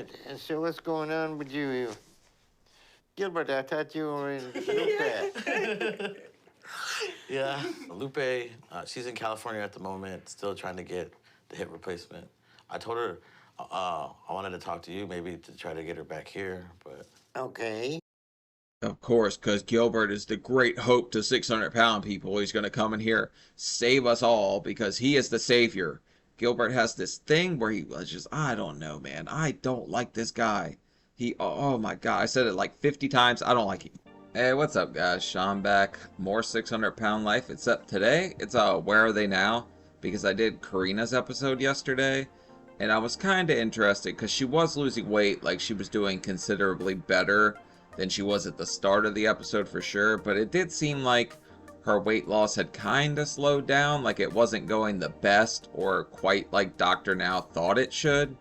right. And so what's going on with you? Gilbert, I thought you were in Lupe. Yeah, Lupe, she's in California at the moment, still trying to get the hip replacement. I told her I wanted to talk to you, maybe to try to get her back here, but... Okay. Of course, because Gilbert is the great hope to 600-pound people. He's going to come in here, save us all, because he is the savior. Gilbert has this thing where he was just, I don't know, man. I don't like this guy. Oh my God, I said it like 50 times. I don't like him. Hey, what's up, guys? Sean back. More 600-pound life, except today, it's Where Are They Now? Because I did Karina's episode yesterday, and I was kind of interested, because she was losing weight, like she was doing considerably better than she was at the start of the episode for sure, but it did seem like her weight loss had kind of slowed down, like it wasn't going the best or quite like Dr. Now thought it should.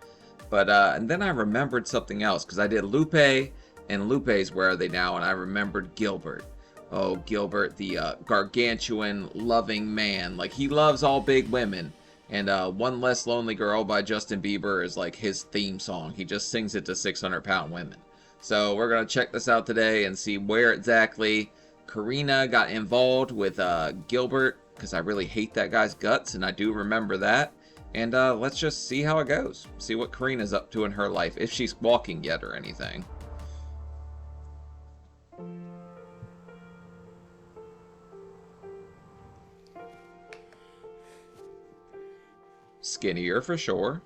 But and then I remembered something else, because I did Lupe and Lupe's Where Are They Now, and I remembered Gilbert. Oh, Gilbert, the gargantuan loving man, like he loves all big women. And One Less Lonely Girl by Justin Bieber is like his theme song. He just sings it to 600-pound women. So we're going to check this out today and see where exactly Karina got involved with Gilbert, because I really hate that guy's guts, and I do remember that. And let's just see how it goes. See what Karina's up to in her life, if she's walking yet or anything. Skinnier for sure.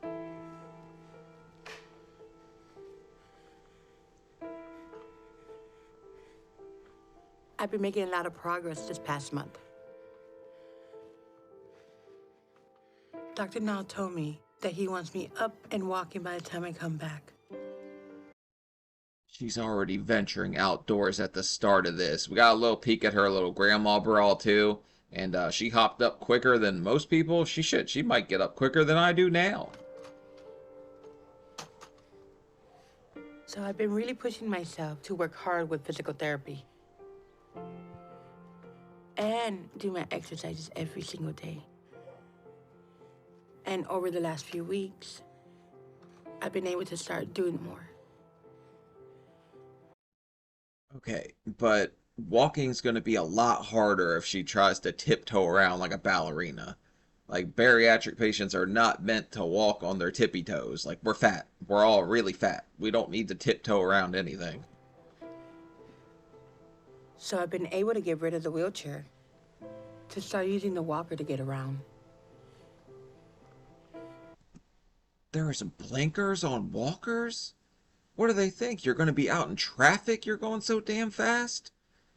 I've been making a lot of progress this past month. Dr. Now told me that he wants me up and walking by the time I come back. She's already venturing outdoors at the start of this. We got a little peek at her little grandma brawl too, and she hopped up quicker than most people. She might get up quicker than I do now. So I've been really pushing myself to work hard with physical therapy. And do my exercises every single day. And over the last few weeks, I've been able to start doing more. Okay, but walking's going to be a lot harder if she tries to tiptoe around like a ballerina. Like, bariatric patients are not meant to walk on their tippy toes. Like, we're fat. We're all really fat. We don't need to tiptoe around anything. So I've been able to get rid of the wheelchair to start using the walker to get around. There are some blinkers on walkers? What do they think? You're going to be out in traffic? You're going so damn fast?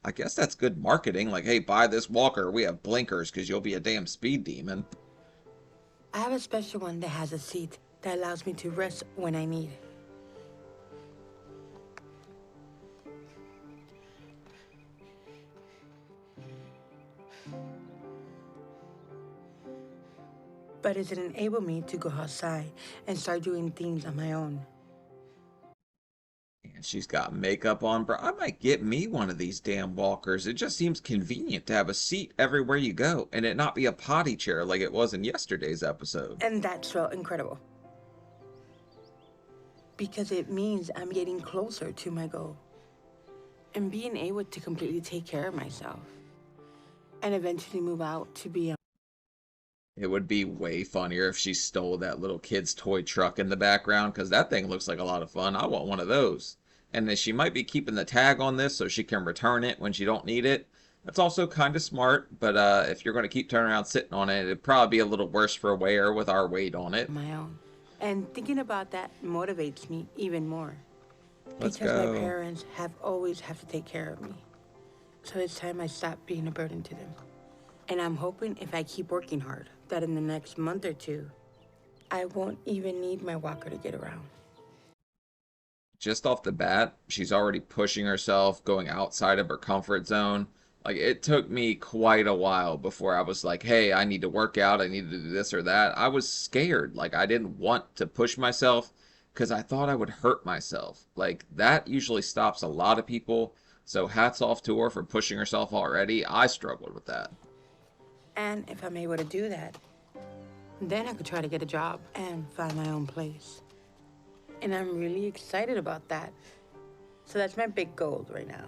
I guess that's good marketing. Like, hey, buy this walker. We have blinkers because you'll be a damn speed demon. I have a special one that has a seat that allows me to rest when I need. But it enabled me to go outside and start doing things on my own. And she's got makeup on, bro. I might get me one of these damn walkers. It just seems convenient to have a seat everywhere you go and it not be a potty chair like it was in yesterday's episode. And that felt incredible. Because it means I'm getting closer to my goal. And being able to completely take care of myself. And eventually move out to be a... It would be way funnier if she stole that little kid's toy truck in the background, because that thing looks like a lot of fun. I want one of those. And then she might be keeping the tag on this so she can return it when she don't need it. That's also kind of smart, but if you're going to keep turning around sitting on it, it'd probably be a little worse for wear with our weight on it. My own. And thinking about that motivates me even more. Let's because go. My parents have always have to take care of me. So it's time I stop being a burden to them. And I'm hoping if I keep working hard, that in the next month or two, I won't even need my walker to get around. Just off the bat, she's already pushing herself, going outside of her comfort zone. Like, it took me quite a while before I was like, hey, I need to work out, I need to do this or that. I was scared. Like, I didn't want to push myself because I thought I would hurt myself. Like, that usually stops a lot of people. So hats off to her for pushing herself already. I struggled with that. And if I'm able to do that, then I could try to get a job and find my own place. And I'm really excited about that. So that's my big goal right now.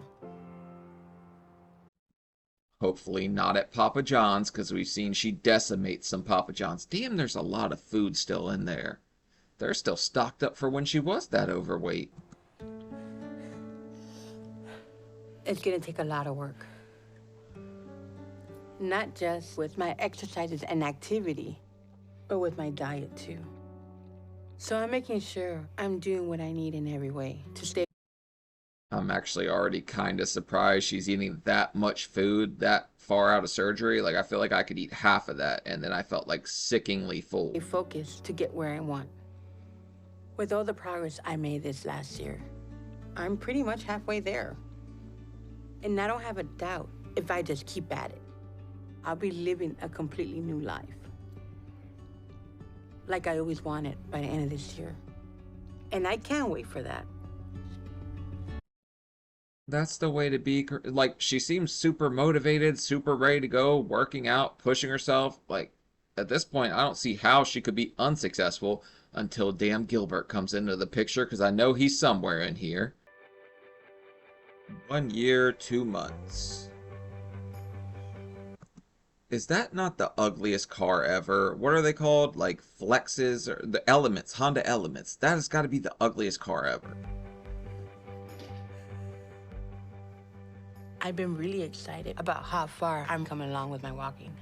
Hopefully not at Papa John's, because we've seen she decimates some Papa John's. Damn, there's a lot of food still in there. They're still stocked up for when she was that overweight. It's gonna take a lot of work. Not just with my exercises and activity, but with my diet too. So I'm making sure I'm doing what I need in every way to stay. I'm actually already kind of surprised she's eating that much food that far out of surgery. Like, I feel like I could eat half of that, and then I felt like sickeningly full. Focused to get where I want. With all the progress I made this last year, I'm pretty much halfway there. And I don't have a doubt if I just keep at it, I'll be living a completely new life. Like I always wanted by the end of this year. And I can't wait for that. That's the way to be. Like, she seems super motivated, super ready to go, working out, pushing herself. Like, at this point, I don't see how she could be unsuccessful until damn Gilbert comes into the picture, because I know he's somewhere in here. 1 year, 2 months. Is that not the ugliest car ever? What are they called? Like Flexes or the Elements, Honda Elements. That has got to be the ugliest car ever. I've been really excited about how far I'm coming along with my walking.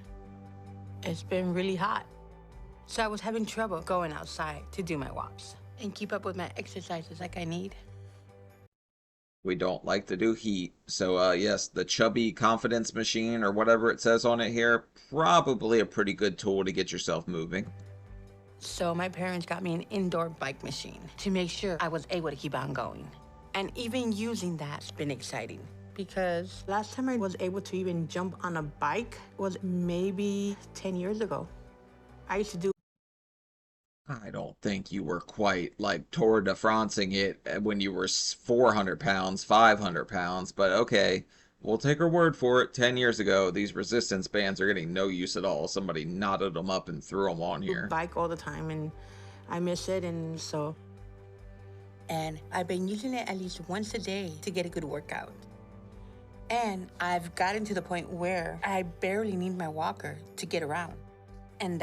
It's been really hot, so I was having trouble going outside to do my walks and keep up with my exercises like I need. We don't like to do heat, so yes, the chubby confidence machine or whatever it says on it here, probably a pretty good tool to get yourself moving. So my parents got me an indoor bike machine to make sure I was able to keep on going. And even using that's been exciting. Because last time I was able to even jump on a bike was maybe 10 years ago. I used to do. I don't think you were quite like Tour de Francing it when you were 400 pounds, 500 pounds, but okay, we'll take her word for it. 10 years ago, these resistance bands are getting no use at all. Somebody knotted them up and threw them on here. Bike all the time, and I miss it, and so. And I've been using it at least once a day to get a good workout. And I've gotten to the point where I barely need my walker to get around. And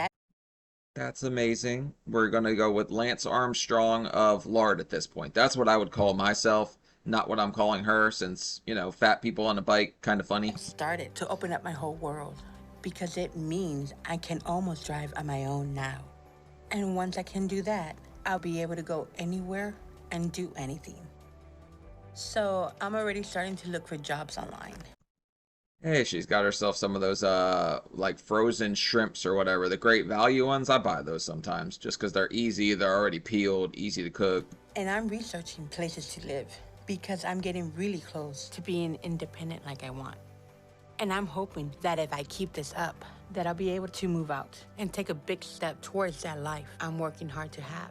That's amazing. We're going to go with Lance Armstrong of lard at this point. That's what I would call myself, not what I'm calling her, since, you know, fat people on a bike, kind of funny. Started to open up my whole world because it means I can almost drive on my own now. And once I can do that, I'll be able to go anywhere and do anything. So I'm already starting to look for jobs online. Hey, she's got herself some of those, like frozen shrimps or whatever. The Great Value ones, I buy those sometimes just because they're easy. They're already peeled, easy to cook. And I'm researching places to live because I'm getting really close to being independent like I want. And I'm hoping that if I keep this up, that I'll be able to move out and take a big step towards that life I'm working hard to have.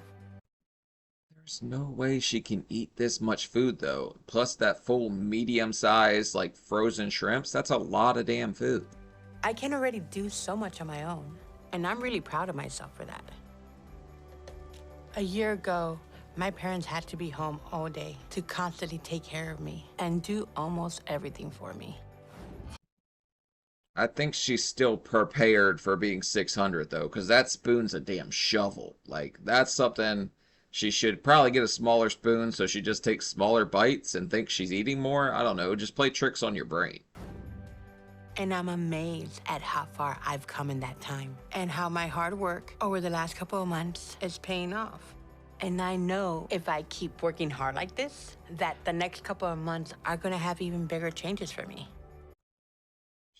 There's no way she can eat this much food, though. Plus that full medium-sized, like, frozen shrimps. That's a lot of damn food. I can already do so much on my own, and I'm really proud of myself for that. A year ago, my parents had to be home all day to constantly take care of me and do almost everything for me. I think she's still prepared for being 600, though, because that spoon's a damn shovel. Like, that's something... She should probably get a smaller spoon so she just takes smaller bites and thinks she's eating more. I don't know, just play tricks on your brain. And I'm amazed at how far I've come in that time and how my hard work over the last couple of months is paying off. And I know if I keep working hard like this, that the next couple of months are gonna have even bigger changes for me.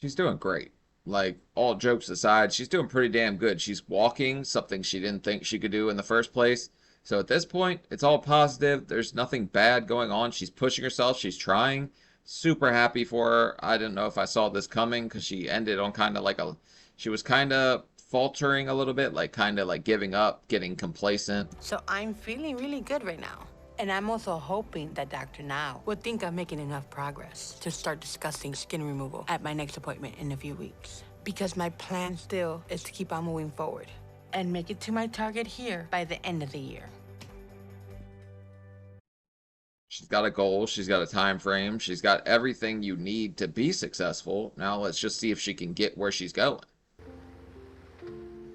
She's doing great. Like, all jokes aside, she's doing pretty damn good. She's walking, something she didn't think she could do in the first place. So at this point, it's all positive. There's nothing bad going on. She's pushing herself. She's trying. Super happy for her. I didn't know if I saw this coming because she ended on kind of like a... She was kind of faltering a little bit, like kind of like giving up, getting complacent. So I'm feeling really good right now. And I'm also hoping that Dr. Now would think I'm making enough progress to start discussing skin removal at my next appointment in a few weeks. Because my plan still is to keep on moving forward and make it to my target here by the end of the year. She's got a goal, she's got a time frame, she's got everything you need to be successful. Now let's just see if she can get where she's going.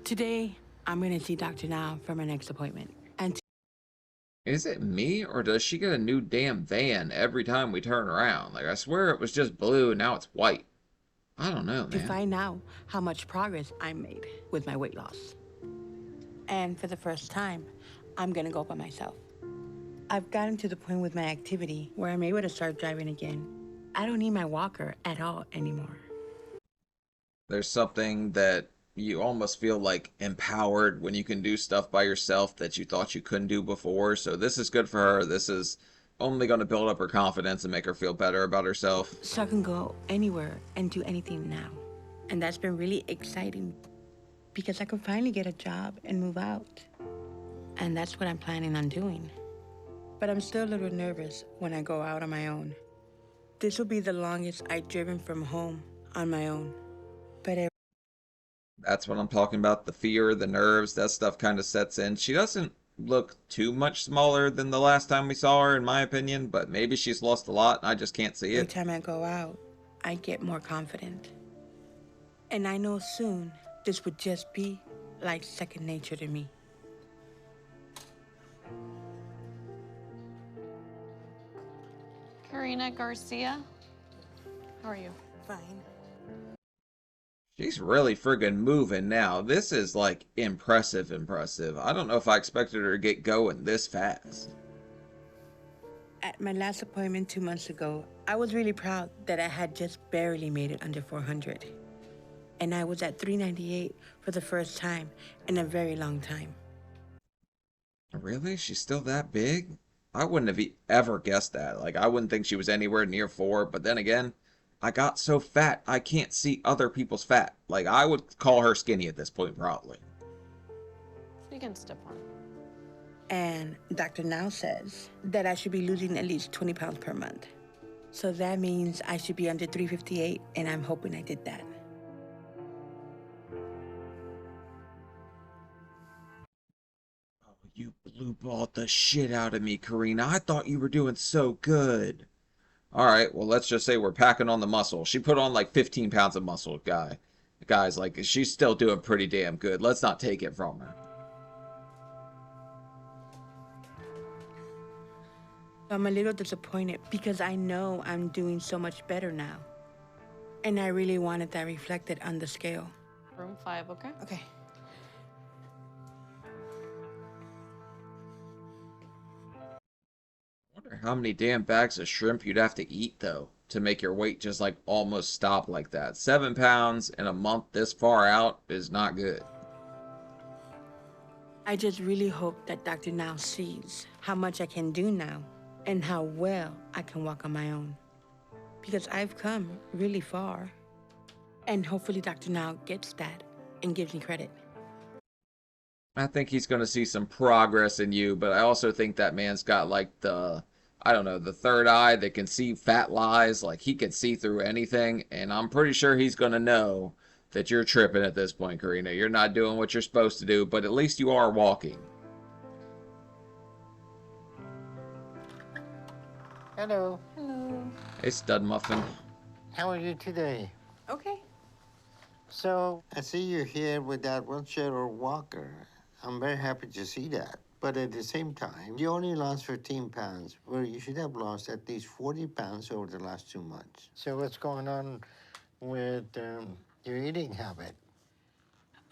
Today, I'm gonna see Dr. Now for my next appointment. And Is it me, or does she get a new damn van every time we turn around? Like, I swear it was just blue and now it's white. I don't know, to man. find out how much progress I made with my weight loss. And for the first time, I'm gonna go by myself. I've gotten to the point with my activity where I'm able to start driving again. I don't need my walker at all anymore. There's something that you almost feel like empowered when you can do stuff by yourself that you thought you couldn't do before. So this is good for her. This is only going to build up her confidence and make her feel better about herself. So I can go anywhere and do anything now. And that's been really exciting because I can finally get a job and move out. And that's what I'm planning on doing. But I'm still a little nervous when I go out on my own. This will be the longest I've driven from home on my own. But That's what I'm talking about. The fear, the nerves, that stuff kind of sets in. She doesn't look too much smaller than the last time we saw her, in my opinion, but maybe she's lost a lot and I just can't see every it. time I go out, I get more confident. And I know soon this would just be like second nature to me. Karina Garcia, how are you? Fine. She's really friggin' moving now. This is like impressive. I don't know if I expected her to get going this fast. At my last appointment 2 months ago, I was really proud that I had just barely made it under 400. And I was at 398 for the first time in a very long time. Really? She's still that big? I wouldn't have ever guessed that. Like, I wouldn't think she was anywhere near 4, but then again, I got so fat, I can't see other people's fat. Like, I would call her skinny at this point, probably. You can step on. And Dr. Now says that I should be losing at least 20 pounds per month. So that means I should be under 358, and I'm hoping I did that. You blue-balled the shit out of me, Karina. I thought you were doing so good. All right, well, let's just say we're packing on the muscle. She put on like 15 pounds of muscle, guys. Like, she's still doing pretty damn good. Let's not take it from her. I'm a little disappointed because I know I'm doing so much better now. And I really wanted that reflected on the scale. Room 5, okay? Okay. I wonder how many damn bags of shrimp you'd have to eat, though, to make your weight just like almost stop like that. 7 pounds in a month this far out is not good. I just really hope that Dr. Now sees how much I can do now and how well I can walk on my own. Because I've come really far. And hopefully Dr. Now gets that and gives me credit. I think he's going to see some progress in you, but I also think that man's got like I don't know, the third eye that can see fat lies. Like, he can see through anything, and I'm pretty sure he's going to know that you're tripping at this point, Karina. You're not doing what you're supposed to do, but at least you are walking. Hello. Hello. Hey, stud muffin. How are you today? Okay. So, I see you're here without wheelchair or walker. I'm very happy to see that. But at the same time, you only lost 15 pounds, where you should have lost at least 40 pounds over the last 2 months. So what's going on with your eating habit?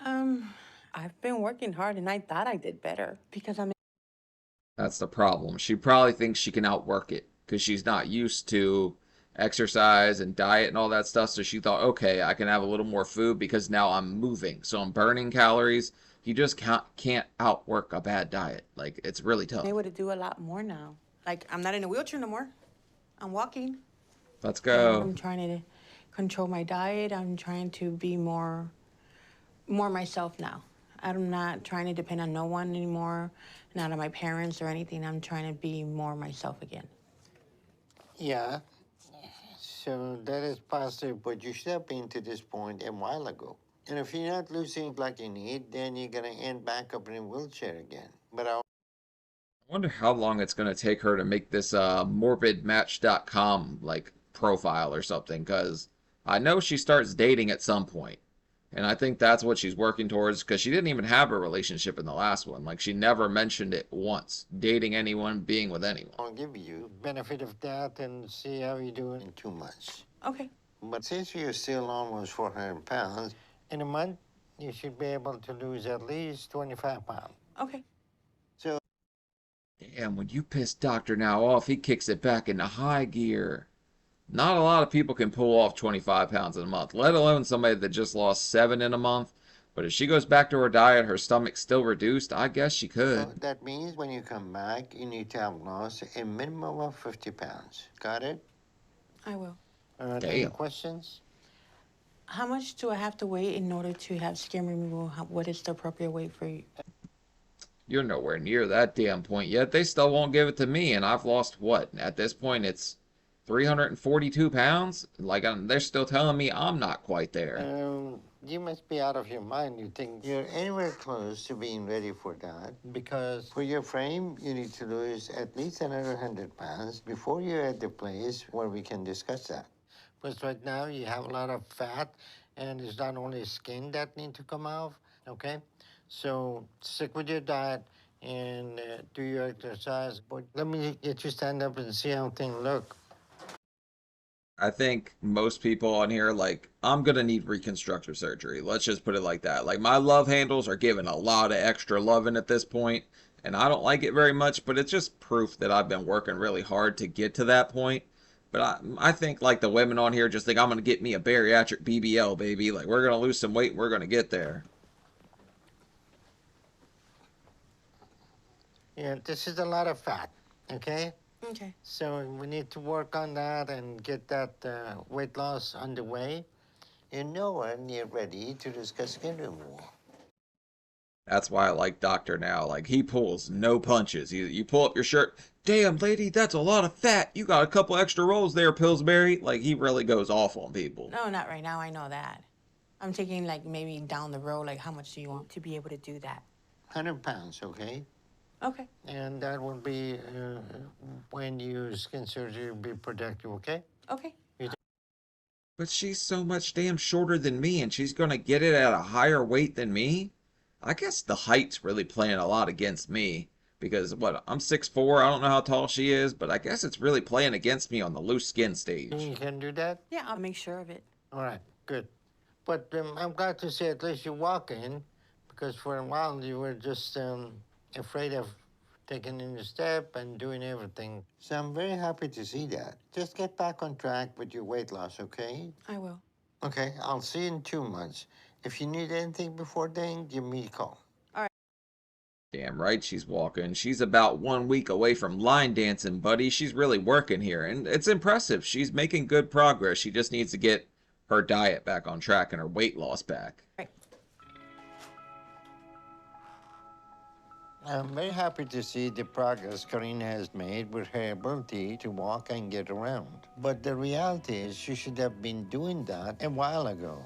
I've been working hard and I thought I did better because That's the problem. She probably thinks she can outwork it because she's not used to exercise and diet and all that stuff. So she thought, okay, I can have a little more food because now I'm moving. So I'm burning calories. You just can't outwork a bad diet. Like, it's really tough. I'm able to do a lot more now. Like, I'm not in a wheelchair no more. I'm walking. Let's And go. I'm trying to control my diet. I'm trying to be more myself now. I'm not trying to depend on no one anymore, not on my parents or anything. I'm trying to be more myself again. Yeah. So that is positive, but you should have been to this point a while ago. And if you're not losing like you need, then you're gonna end back up in a wheelchair again. But I wonder how long it's going to take her to make this morbidmatch.com like profile or something, because I know she starts dating at some point. And I think that's what she's working towards, because she didn't even have a relationship in the last one. Like, she never mentioned it once, dating anyone, being with anyone. I'll give you benefit of that and see how you do in 2 months. Okay. But since you're still almost 400 pounds, in a month, you should be able to lose at least 25 pounds. Okay. So, Damn, when you piss Doctor Now off, he kicks it back into high gear. Not a lot of people can pull off 25 pounds in a month, let alone somebody that just lost 7 in a month. But if she goes back to her diet, her stomach's still reduced, I guess she could. that means when you come back, you need to have lost a minimum of 50 pounds. Got it? I will. Any Damn. questions? How much do I have to weigh in order to have skin removal? What is the appropriate weight for you? You're nowhere near that damn point yet. They still won't give it to me, and I've lost what? At this point, it's 342 pounds? Like, they're still telling me I'm not quite there. You must be out of your mind. You think you're anywhere close to being ready for that. Because for your frame, you need to lose at least another 100 pounds before you're at the place where we can discuss that. Because right now you have a lot of fat, and it's not only skin that need to come off, okay? So stick with your diet and do your exercise. But let me get you stand up and see how things look. I think most people on here, like, I'm gonna need reconstructive surgery. Let's just put it like that. Like, my love handles are giving a lot of extra loving at this point, and I don't like it very much, but it's just proof that I've been working really hard to get to that point. But I think, like, the women on here just think I'm gonna get me a bariatric BBL, baby. Like, we're gonna lose some weight and we're gonna get there. Yeah, this is a lot of fat, okay? Okay. So we need to work on that and get that weight loss underway. You're nowhere near ready to discuss skin removal. That's why I like Doctor Now. Like, he pulls no punches. You pull up your shirt, damn, lady, that's a lot of fat. You got a couple extra rolls there, Pillsbury. Like, he really goes off on people. No, not right now. I know that. I'm thinking like maybe down the road, like how much do you want to be able to do that? 100 pounds, okay? Okay. And that will be when your skin surgery will be productive, okay? Okay. But she's so much damn shorter than me, and she's gonna get it at a higher weight than me. I guess the height's really playing a lot against me. Because, what, I'm 6'4", I don't know how tall she is, but I guess it's really playing against me on the loose skin stage. You can do that? Yeah, I'll make sure of it. All right, good. But I'm glad to see at least you're walking, because for a while you were just afraid of taking in the step and doing everything. So I'm very happy to see that. Just get back on track with your weight loss, okay? I will. Okay, I'll see you in 2 months. If you need anything before then, give me a call. Damn right she's walking. She's about 1 week away from line dancing, buddy. She's really working here, and it's impressive. She's making good progress. She just needs to get her diet back on track and her weight loss back. Right. I'm very happy to see the progress Karina has made with her ability to walk and get around. But the reality is she should have been doing that a while ago.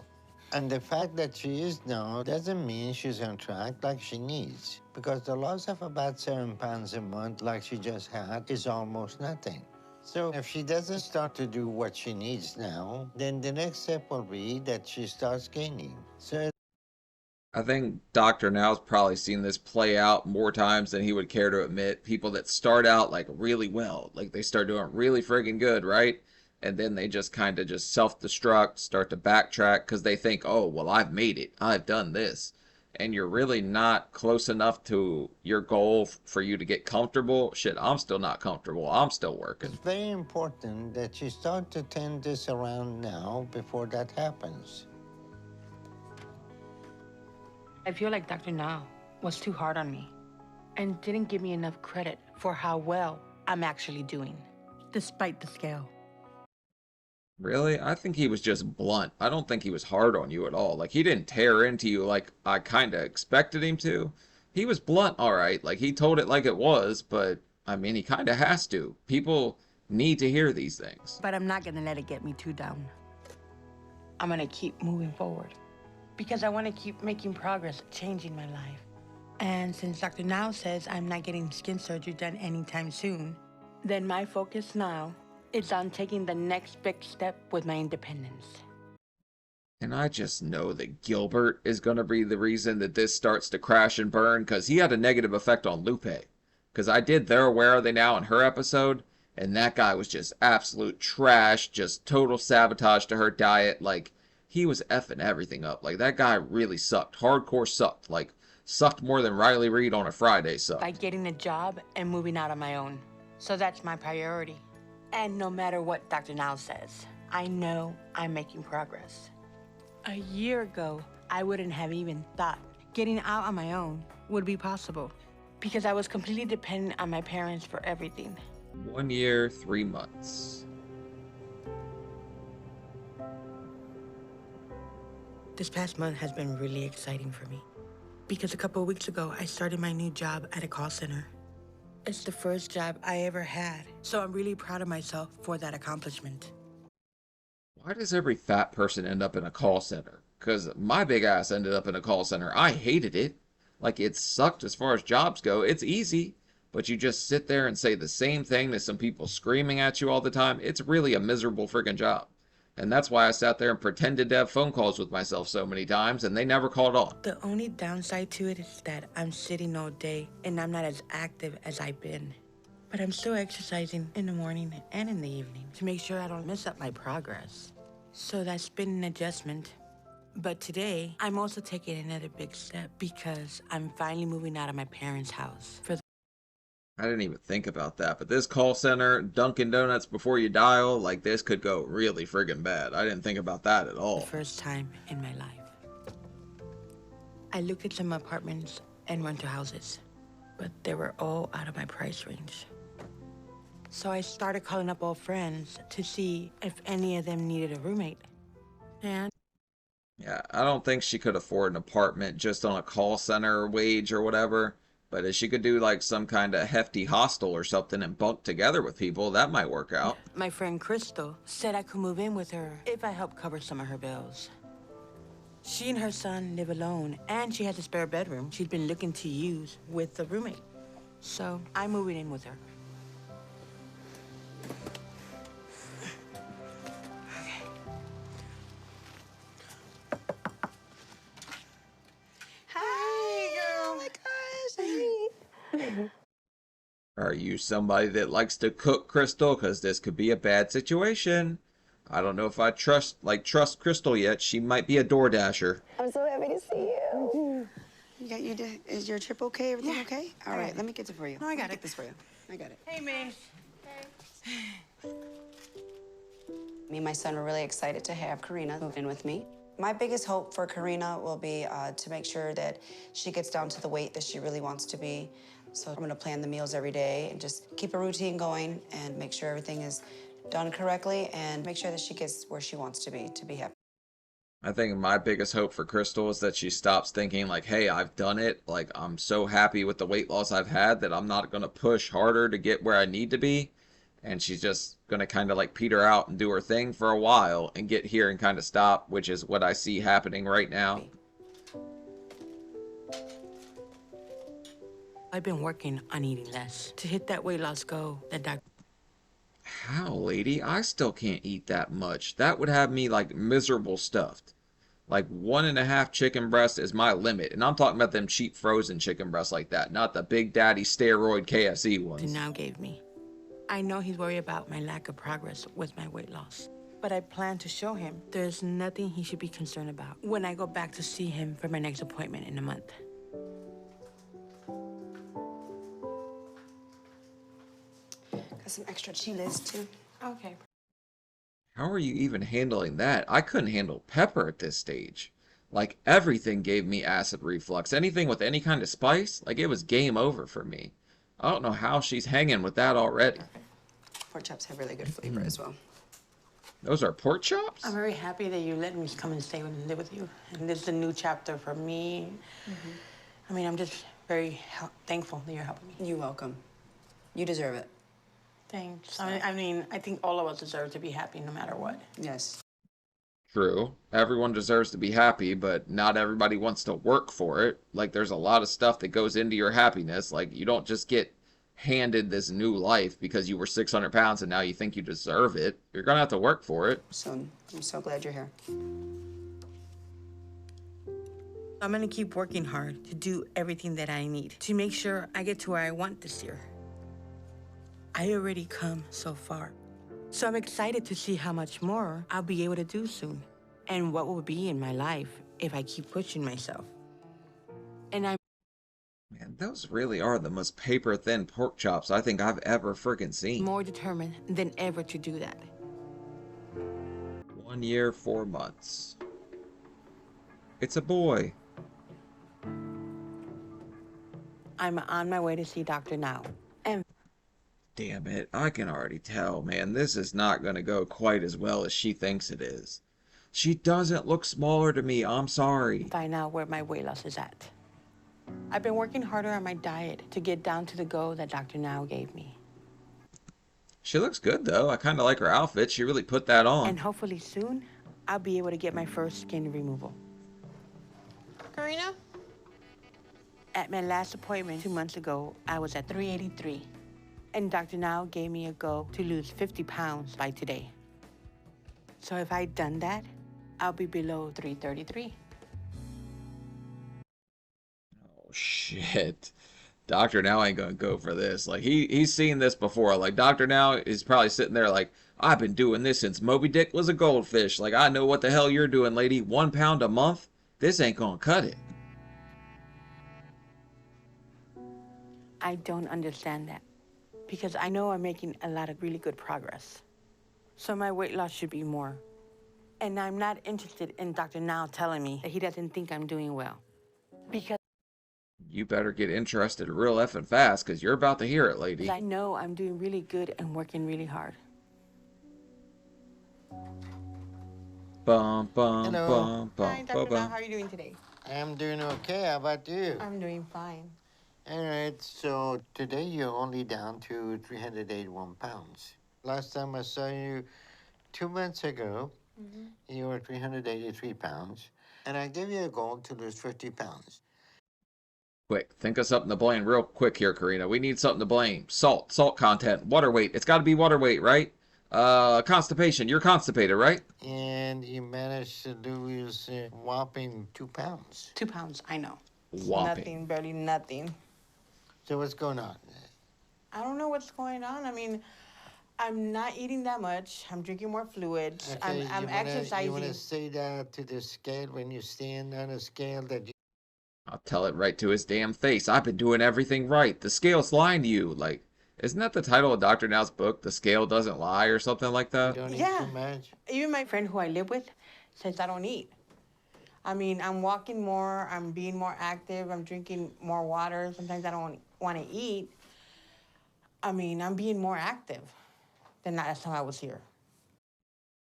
And the fact that she is now doesn't mean she's on track like she needs. Because the loss of about 7 pounds a month like she just had is almost nothing. So if she doesn't start to do what she needs now, then the next step will be that she starts gaining. So I think Dr. Now's probably seen this play out more times than he would care to admit. People that start out like really well, like they start doing really friggin' good, right? And then they just kind of just self-destruct, start to backtrack because they think, oh, well, I've made it. I've done this. And you're really not close enough to your goal for you to get comfortable. Shit, I'm still not comfortable. I'm still working. it's very important that you start to turn this around now before that happens. I feel like Dr. Now was too hard on me and didn't give me enough credit for how well I'm actually doing, despite the scale. Really? I think he was just blunt. I don't think he was hard on you at all. Like, he didn't tear into you like I kind of expected him to. He was blunt, all right. Like, he told it like it was, but, I mean, he kind of has to. People need to hear these things. But I'm not gonna let it get me too down. I'm gonna keep moving forward because I want to keep making progress, changing my life. And since Dr. Now says I'm not getting skin surgery done anytime soon, then my focus now is on taking the next big step with my independence. And I just know that Gilbert is going to be the reason that this starts to crash and burn, because he had a negative effect on Lupe. Because I did They're Where Are They Now in her episode, and that guy was just absolute trash, just total sabotage to her diet. Like, he was effing everything up. Like, that guy really sucked. Hardcore sucked. Like, sucked more than Riley Reid on a Friday sucked. By getting a job and moving out on my own. So that's my priority. And no matter what Dr. Now says, I know I'm making progress. A year ago, I wouldn't have even thought getting out on my own would be possible because I was completely dependent on my parents for everything. 1 year, 3 months. This past month has been really exciting for me because a couple of weeks ago, I started my new job at a call center. It's the first job I ever had, so I'm really proud of myself for that accomplishment. Why does every fat person end up in a call center? Because my big ass ended up in a call center. I hated it. Like, it sucked as far as jobs go. It's easy, but you just sit there and say the same thing to some people screaming at you all the time. It's really a miserable freaking job. And that's why I sat there and pretended to have phone calls with myself so many times, and they never called on. The only downside to it is that I'm sitting all day and I'm not as active as I've been. But I'm still exercising in the morning and in the evening to make sure I don't mess up my progress. So that's been an adjustment. But today, I'm also taking another big step because I'm finally moving out of my parents' house for I didn't even think about that, but this call center, Dunkin' Donuts before you dial, like, this could go really friggin' bad. I didn't think about that at all. the first time in my life. I looked at some apartments and rental houses, but they were all out of my price range. So I started calling up old friends to see if any of them needed a roommate. And Yeah, I don't think she could afford an apartment just on a call center wage or whatever. But if she could do like some kind of hefty hostel or something and bunk together with people, that might work out. my friend Crystal said I could move in with her if I helped cover some of her bills. She and her son live alone, and she has a spare bedroom she's been looking to use with a roommate. So I'm moving in with her. Are you somebody that likes to cook, Crystal? Because this could be a bad situation. I don't know if I trust Crystal yet. She might be a door dasher. I'm so happy to see you. Is your trip okay? Everything okay? All right, let me get it for you. No, I got Let me it. Get this for you. I got it. Hey, Miss. Me and my son are really excited to have Karina move in with me. My biggest hope for Karina will be to make sure that she gets down to the weight that she really wants to be. So I'm gonna plan the meals every day and just keep a routine going and make sure everything is done correctly and make sure that she gets where she wants to be happy. I think my biggest hope for Crystal is that she stops thinking like, hey, I've done it. Like, I'm so happy with the weight loss I've had that I'm not going to push harder to get where I need to be. And she's just going to kind of like peter out and do her thing for a while and get here and kind of stop, which is what I see happening right now. I've been working on eating less to hit that weight loss goal that Dr. How, lady? I still can't eat that much. That would have me like miserable stuffed. Like 1.5 chicken breasts is my limit. And I'm talking about them cheap frozen chicken breasts like that, not the Big Daddy steroid KFC ones. now gave me. I know he's worried about my lack of progress with my weight loss, but I plan to show him there's nothing he should be concerned about when I go back to see him for my next appointment in a month. Got some extra chiles too. Okay. How are you even handling that? I couldn't handle pepper at this stage. Like, everything gave me acid reflux. Anything with any kind of spice, like, it was game over for me. I don't know how she's hanging with that already. Pork chops have really good flavor as well. Those are pork chops? I'm very happy that you let me come and stay and live with you. And this is a new chapter for me. I mean, I'm just very thankful that you're helping me. You're welcome. You deserve it. Thanks. I mean, I think all of us deserve to be happy no matter what. Yes. True. Everyone deserves to be happy, but not everybody wants to work for it. Like, there's a lot of stuff that goes into your happiness. Like, you don't just get handed this new life because you were 600 pounds and now you think you deserve it. You're gonna have to work for it. Soon. I'm so glad you're here. I'm gonna keep working hard to do everything that I need to make sure I get to where I want this year. I already come so far. So I'm excited to see how much more I'll be able to do soon and what will be in my life if I keep pushing myself. And I'm Man, those really are the most paper thin pork chops I think I've ever friggin' seen. more determined than ever to do that. 1 year, 4 months. It's a boy. I'm on my way to see Dr. Now. And Damn it, I can already tell, man. This is not gonna go quite as well as she thinks it is. She doesn't look smaller to me, I'm sorry. find out where my weight loss is at. I've been working harder on my diet to get down to the goal that Dr. Now gave me. She looks good, though. I kind of like her outfit. She really put that on. And hopefully soon, I'll be able to get my first skin removal. Karina? At my last appointment 2 months ago, I was at 383. And Dr. Now gave me a goal to lose 50 pounds by today. So if I'd done that, I'll be below 333. Oh, shit. Doctor Now ain't gonna go for this. Like, he's seen this before. Like, Doctor Now is probably sitting there like, I've been doing this since Moby Dick was a goldfish. Like, I know what the hell you're doing, lady. 1 pound a month? This ain't gonna cut it. I don't understand that because I know I'm making a lot of really good progress. So my weight loss should be more. And I'm not interested in Dr. Now telling me that he doesn't think I'm doing well. Because You better get interested real effing fast, because you're about to hear it, lady. I know I'm doing really good and working really hard. Bum, bum, Hello. bum, bum, Hi, bum, Dr. Now, bum. how are you doing today? I'm doing okay. How about you? I'm doing fine. All right, so today you're only down to 381 pounds. Last time I saw you 2 months ago, you were 383 pounds. And I gave you a goal to lose 50 pounds. Quick, think of something to blame real quick here, Karina. We need something to blame. Salt content, water weight. It's got to be water weight, right? Constipation. You're constipated, right? And you managed to lose a whopping 2 pounds. 2 pounds, I know. Whopping. Nothing, barely nothing. So what's going on? I don't know what's going on. I mean, I'm not eating that much. I'm drinking more fluids. Okay, I'm you exercising. want to say that to the scale when you stand on a scale that you I'll tell it right to his damn face. I've been doing everything right. The scale's lying to you. Like, isn't that the title of Dr. Now's book? The Scale Doesn't Lie or something like that? don't eat Yeah. too much? Even my friend who I live with says I don't eat. I mean, I'm walking more, I'm being more active, I'm drinking more water. Sometimes I don't want to eat. I mean, I'm being more active than last time I was here.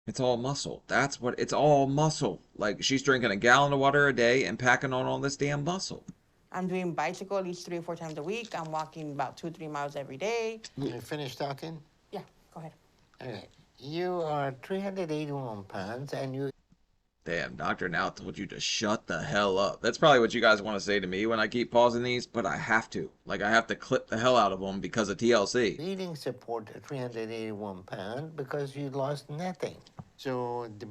It's all muscle. That's what it's all muscle. Like, she's drinking a gallon of water a day and packing on all this damn muscle. I'm doing bicycle at least 3 or 4 times a week. I'm walking about 2 or 3 miles every day. You finished talking? Yeah, go ahead. All right. You are 381 pounds and you Damn, Dr. Now told you to shut the hell up. That's probably what you guys want to say to me when I keep pausing these, but I have to. Like, I have to clip the hell out of them because of TLC. eating support 381 pounds because you lost nothing. So the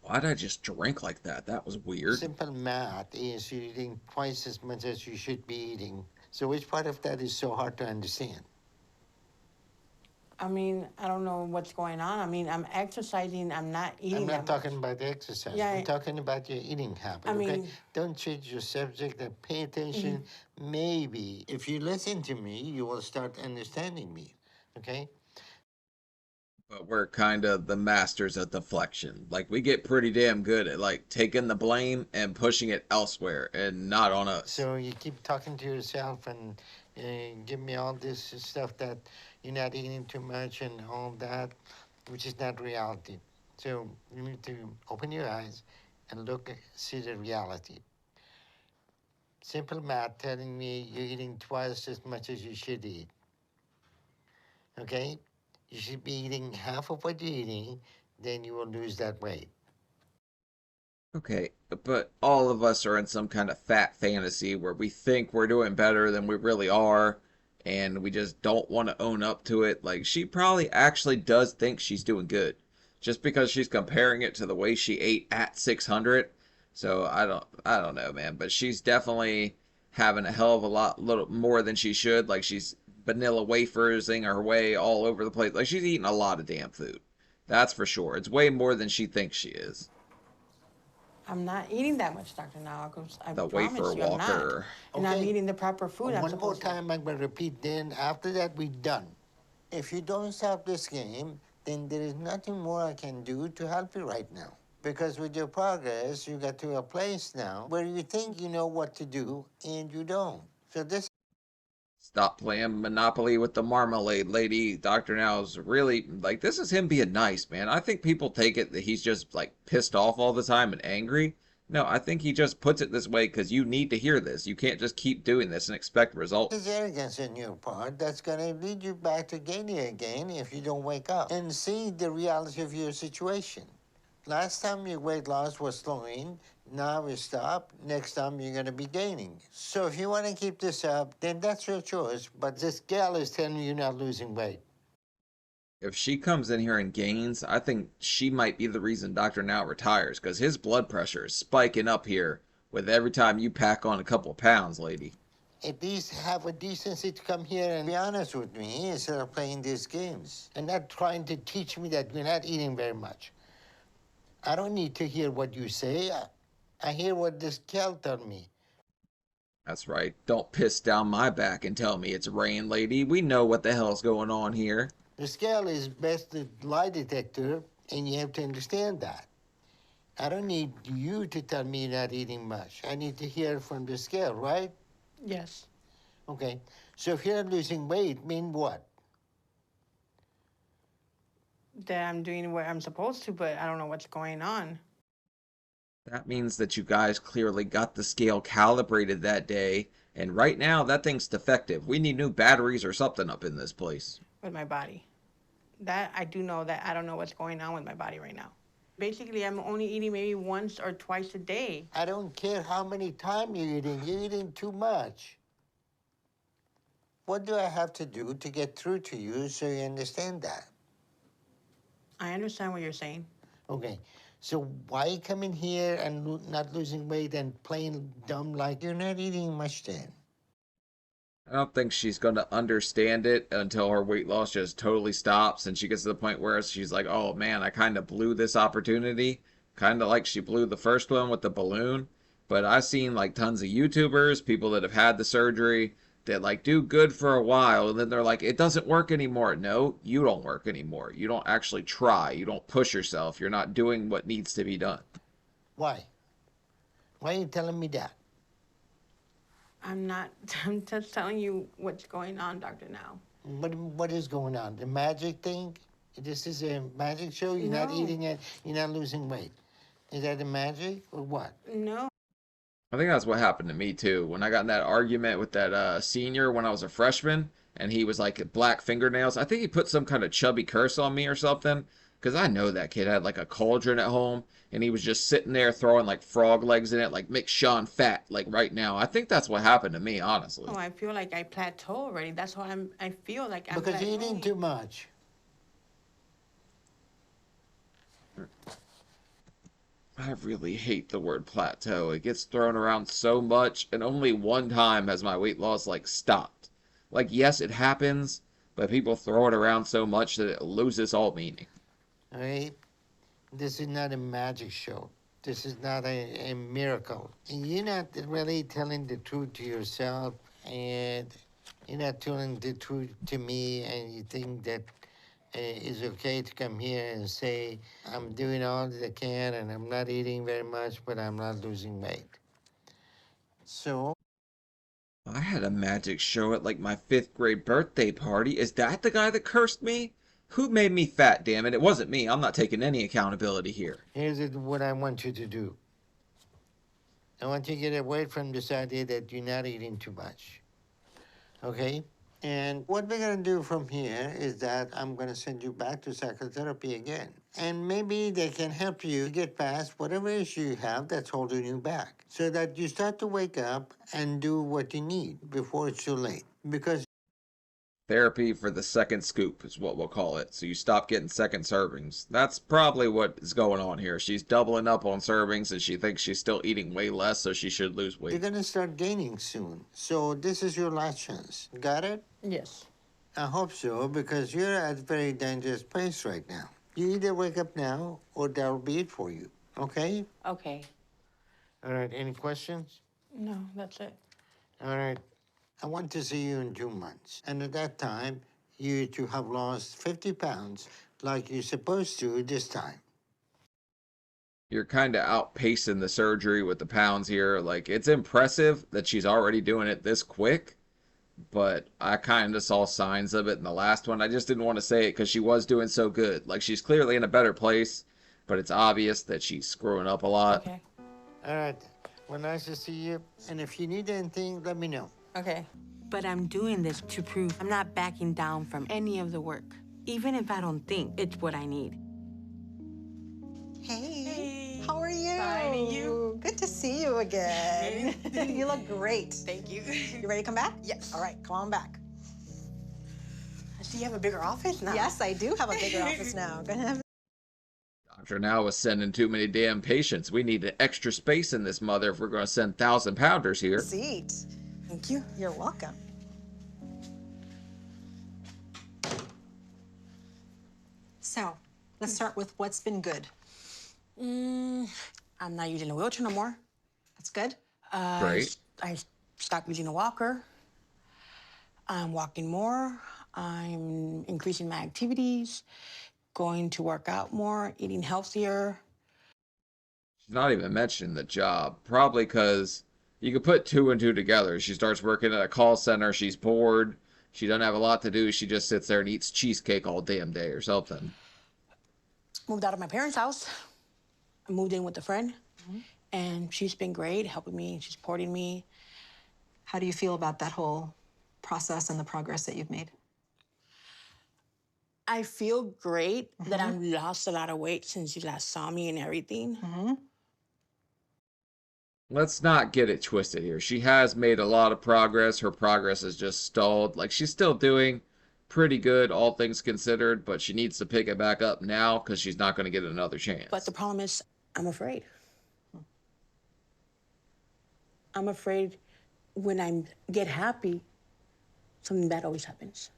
Why'd I just drink like that? That was weird. simple math is you're eating twice as much as you should be eating. So which part of that is so hard to understand? I mean, I don't know what's going on. I mean, I'm exercising, I'm not eating I'm not that much. talking about the exercise. Yeah, I'm talking about your eating habit, I okay? mean- Don't change your subject and pay attention. Maybe if you listen to me, you will start understanding me, okay? But we're kind of the masters of deflection. Like, we get pretty damn good at, like, taking the blame and pushing it elsewhere and not on us. So you keep talking to yourself and give me all this stuff that you're not eating too much and all that, which is not reality. So you need to open your eyes and look, see the reality. Simple math telling me you're eating twice as much as you should eat. Okay? You should be eating half of what you're eating, then you will lose that weight. Okay, but all of us are in some kind of fat fantasy where we think we're doing better than we really are, and we just don't want to own up to it. Like, she probably actually does think she's doing good, just because she's comparing it to the way she ate at 600. So I don't know, man. But she's definitely having a hell of a lot, little more than she should. Like, she's vanilla wafersing her way all over the place. Like, she's eating a lot of damn food. That's for sure. It's way more than she thinks she is. I'm not eating that much, Dr. Now. I The promise wafer you I'm not. walker. And I'm Okay. eating the proper food I'm One more supposed to. time, I'm going to repeat. Then after that, we're done. If you don't stop this game, then there is nothing more I can do to help you right now. Because with your progress, you get to a place now where you think you know what to do and you don't. So this Stop playing Monopoly with the marmalade lady. Dr. Now's really, like, this is him being nice, man. I think people take it that he's just, like, pissed off all the time and angry. No, I think he just puts it this way because you need to hear this. You can't just keep doing this and expect results. is arrogance on your part that's going to lead you back to gaining again if you don't wake up and see the reality of your situation. Last time your weight loss was slowing, now you stop. Next time you're going to be gaining. So if you want to keep this up, then that's your choice. But this gal is telling you you're not losing weight. If she comes in here and gains, I think she might be the reason Dr. Now retires because his blood pressure is spiking up here with every time you pack on a couple of pounds, lady. At least have a decency to come here and be honest with me instead of playing these games and not trying to teach me that you're not eating very much. I don't need to hear what you say. I hear what this gal told me. That's right. Don't piss down my back and tell me it's rain, lady. We know what the hell's going on here. The scale is best a lie detector, and you have to understand that. I don't need you to tell me you're not eating much. I need to hear from the scale, right? Yes. Okay. So if you're not losing weight, mean what? That I'm doing what I'm supposed to, but I don't know what's going on. That means that you guys clearly got the scale calibrated that day, and right now that thing's defective. We need new batteries or something up in this place. With my body. That I do know that I don't know what's going on with my body right now. Basically, I'm only eating maybe once or twice a day. I don't care how many times you're eating too much. What do I have to do to get through to you so you understand that? I understand what you're saying. Okay, so why you come in here and not losing weight and playing dumb like you're not eating much then? I don't think she's going to understand it until her weight loss just totally stops and she gets to the point where she's like, oh man, I kind of blew this opportunity. Kind of like she blew the first one with the balloon. But I've seen like tons of YouTubers, people that have had the surgery, that like do good for a while and then they're like, it doesn't work anymore. No, you don't work anymore. You don't actually try. You don't push yourself. You're not doing what needs to be done. Why? Why are you telling me that? I'm not, I'm just telling you what's going on, Dr. Now. What is going on? The magic thing? This is a magic show? You're not No. eating it, you're not losing weight. Is that the magic or what? No. I think that's what happened to me too. When I got in that argument with that senior when I was a freshman, and he was like black fingernails. I think he put some kind of chubby curse on me or something. Because I know that kid had like a cauldron at home, and he was just sitting there throwing like frog legs in it, like make Sean fat, like right now. I think that's what happened to me, honestly. Oh, I feel like I plateau already. That's what I feel like I'm Because you're eating plateauing. too much. I really hate the word plateau. It gets thrown around so much, and only one time has my weight loss like stopped. Like, yes, it happens, but people throw it around so much that it loses all meaning. All right? This is not a magic show. This is not a miracle. And you're not really telling the truth to yourself, and you're not telling the truth to me, and you think that it's okay to come here and say, I'm doing all that I can, and I'm not eating very much, but I'm not losing weight. So, I had a magic show at like my 5th grade birthday party. Is that the guy that cursed me? Who made me fat, damn it? It wasn't me. I'm not taking any accountability here. what I want you to do. I want you to get away from this idea that you're not eating too much. Okay? And what we're going to do from here is that I'm going to send you back to psychotherapy again. And maybe they can help you get past whatever issue you have that's holding you back so that you start to wake up and do what you need before it's too late. Because Therapy for the second scoop is what we'll call it. So you stop getting second servings. That's probably what is going on here. She's doubling up on servings and she thinks she's still eating way less, so she should lose you're weight. going to start gaining soon. So this is your last chance. Got it? Yes. I hope so, because you're at a very dangerous place right now. You either wake up now or that'll be it for you. Okay? Okay. All right. Any questions? No, that's it. All right. I want to see you in 2 months. And at that time, you to have lost 50 pounds like you're supposed to this time. You're kind of outpacing the surgery with the pounds here. Like, it's impressive that she's already doing it this quick, but I kind of saw signs of it in the last one. I just didn't want to say it because she was doing so good. Like, she's clearly in a better place, but it's obvious that she's screwing up a lot. Okay. All right. Well, nice to see you. And if you need anything, let me know. Okay. But I'm doing this to prove I'm not backing down from any of the work, even if I don't think it's what I need. Hey, how are you? Fine, and you? Good to see you again. You look great. Thank you. You ready to come back? Yes. All right, come on back. I see you have a bigger office now. Yes, I do have a bigger office now. Gonna have Doctor now is sending too many damn patients. We need an extra space in this mother if we're going to send 1,000-pounders here. a seat. Thank you. You're welcome. So, let's start with what's been good. I'm not using a wheelchair no more. That's good. Great. I stopped using a walker. I'm walking more. I'm increasing my activities, going to work out more, eating healthier. She's not even mentioning the job. Probably because you could put 2 and 2 together. She starts working at a call center. She's bored. She doesn't have a lot to do. She just sits there and eats cheesecake all damn day or something. Moved out of my parents' house. I moved in with a friend, and she's been great, helping me. She's supporting me. How do you feel about that whole process and the progress that you've made? I feel great that I've lost a lot of weight since you last saw me and everything. Let's not get it twisted here. She has made a lot of progress. Her progress is just stalled. Like, she's still doing pretty good, all things considered, but she needs to pick it back up now because she's not going to get another chance. But the problem is, I'm afraid. I'm afraid when I get happy, something bad always happens.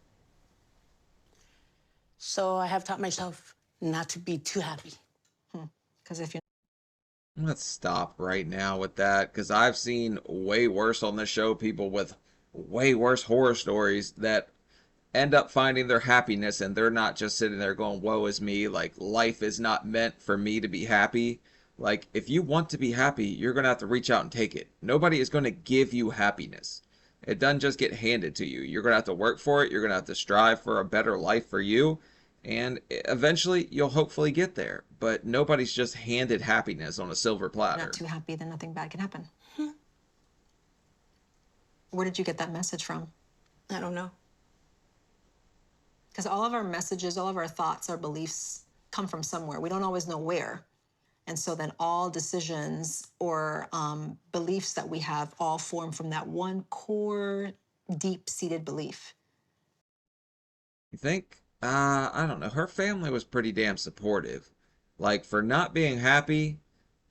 So I have taught myself not to be too happy. Because if you're Let's stop right now with that, because I've seen way worse on this show, people with way worse horror stories that end up finding their happiness, and they're not just sitting there going, woe is me, like, life is not meant for me to be happy. Like, if you want to be happy, you're going to have to reach out and take it. Nobody is going to give you happiness. It doesn't just get handed to you. You're going to have to work for it. You're going to have to strive for a better life for you. And eventually, you'll hopefully get there. But nobody's just handed happiness on a silver platter. not too happy, then nothing bad can happen. Where did you get that message from? I don't know. Because all of our messages, all of our thoughts, our beliefs come from somewhere. We don't always know where. And so then all decisions or beliefs that we have all form from that one core, deep-seated belief. You think? I don't know. Her family was pretty damn supportive. Like, for not being happy,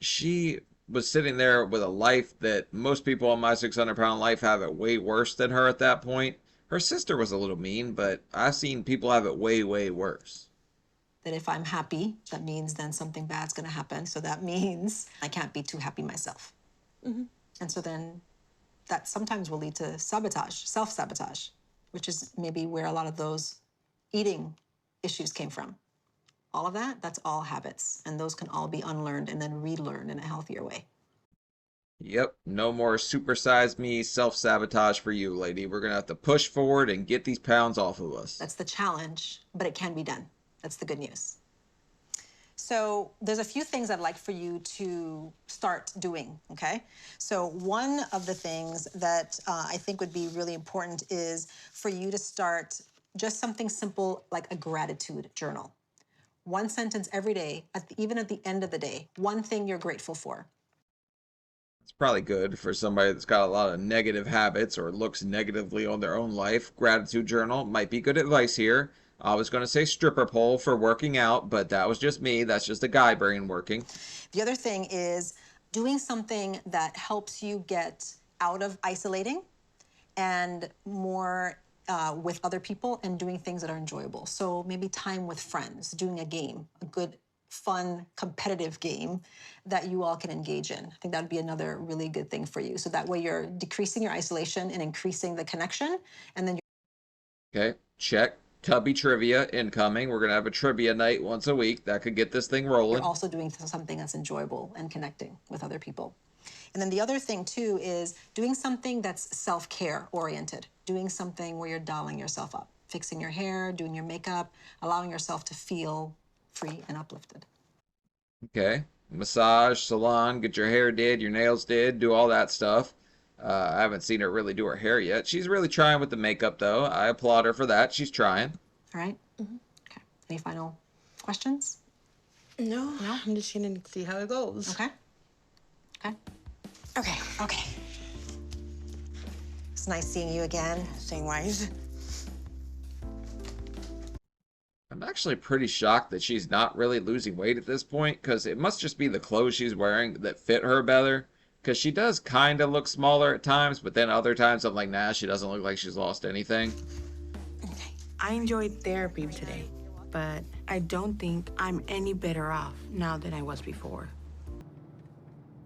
she was sitting there with a life that most people on My 600-Pound Life have it way worse than her at that point. Her sister was a little mean, but I've seen people have it way, way worse. That if I'm happy, that means then something bad's gonna happen. So that means I can't be too happy myself. And so then that sometimes will lead to sabotage, self-sabotage, which is maybe where a lot of those eating issues came from. All of that, that's all habits. And those can all be unlearned and then relearned in a healthier way. Yep, no more supersize me self-sabotage for you, lady. We're going to have to push forward and get these pounds off of us. That's the challenge, but it can be done. That's the good news. So there's a few things I'd like for you to start doing, okay? So one of the things that I think would be really important is for you to start just something simple like a gratitude journal. One sentence every day, even at the end of the day, one thing you're grateful for. It's probably good for somebody that's got a lot of negative habits or looks negatively on their own life. Gratitude journal might be good advice here. I was going to say stripper pole for working out, but that was just me. That's just a guy brain working. The other thing is doing something that helps you get out of isolating and more with other people and doing things that are enjoyable. So maybe time with friends, doing a game, a good, fun, competitive game that you all can engage in. I think that would be another really good thing for you. So that way you're decreasing your isolation and increasing the connection, and then Okay, check. Tubby trivia incoming. We're going to have a trivia night once a week. That could get this thing rolling. you're also doing something that's enjoyable and connecting with other people. And then the other thing too is doing something that's self-care oriented, doing something where you're dolling yourself up, fixing your hair, doing your makeup, allowing yourself to feel free and uplifted. Okay, massage, salon, get your hair did, your nails did, do all that stuff. I haven't seen her really do her hair yet. She's really trying with the makeup, though. I applaud her for that. She's trying. All right? Okay. Any final questions? No, I'm just gonna see how it goes. Okay. Okay. Okay. Okay. It's nice seeing you again. Same wise. I'm actually pretty shocked that she's not really losing weight at this point, because it must just be the clothes she's wearing that fit her better. Because she does kind of look smaller at times, but then other times I'm like, nah, she doesn't look like she's lost anything. I enjoyed therapy today, but I don't think I'm any better off now than I was before.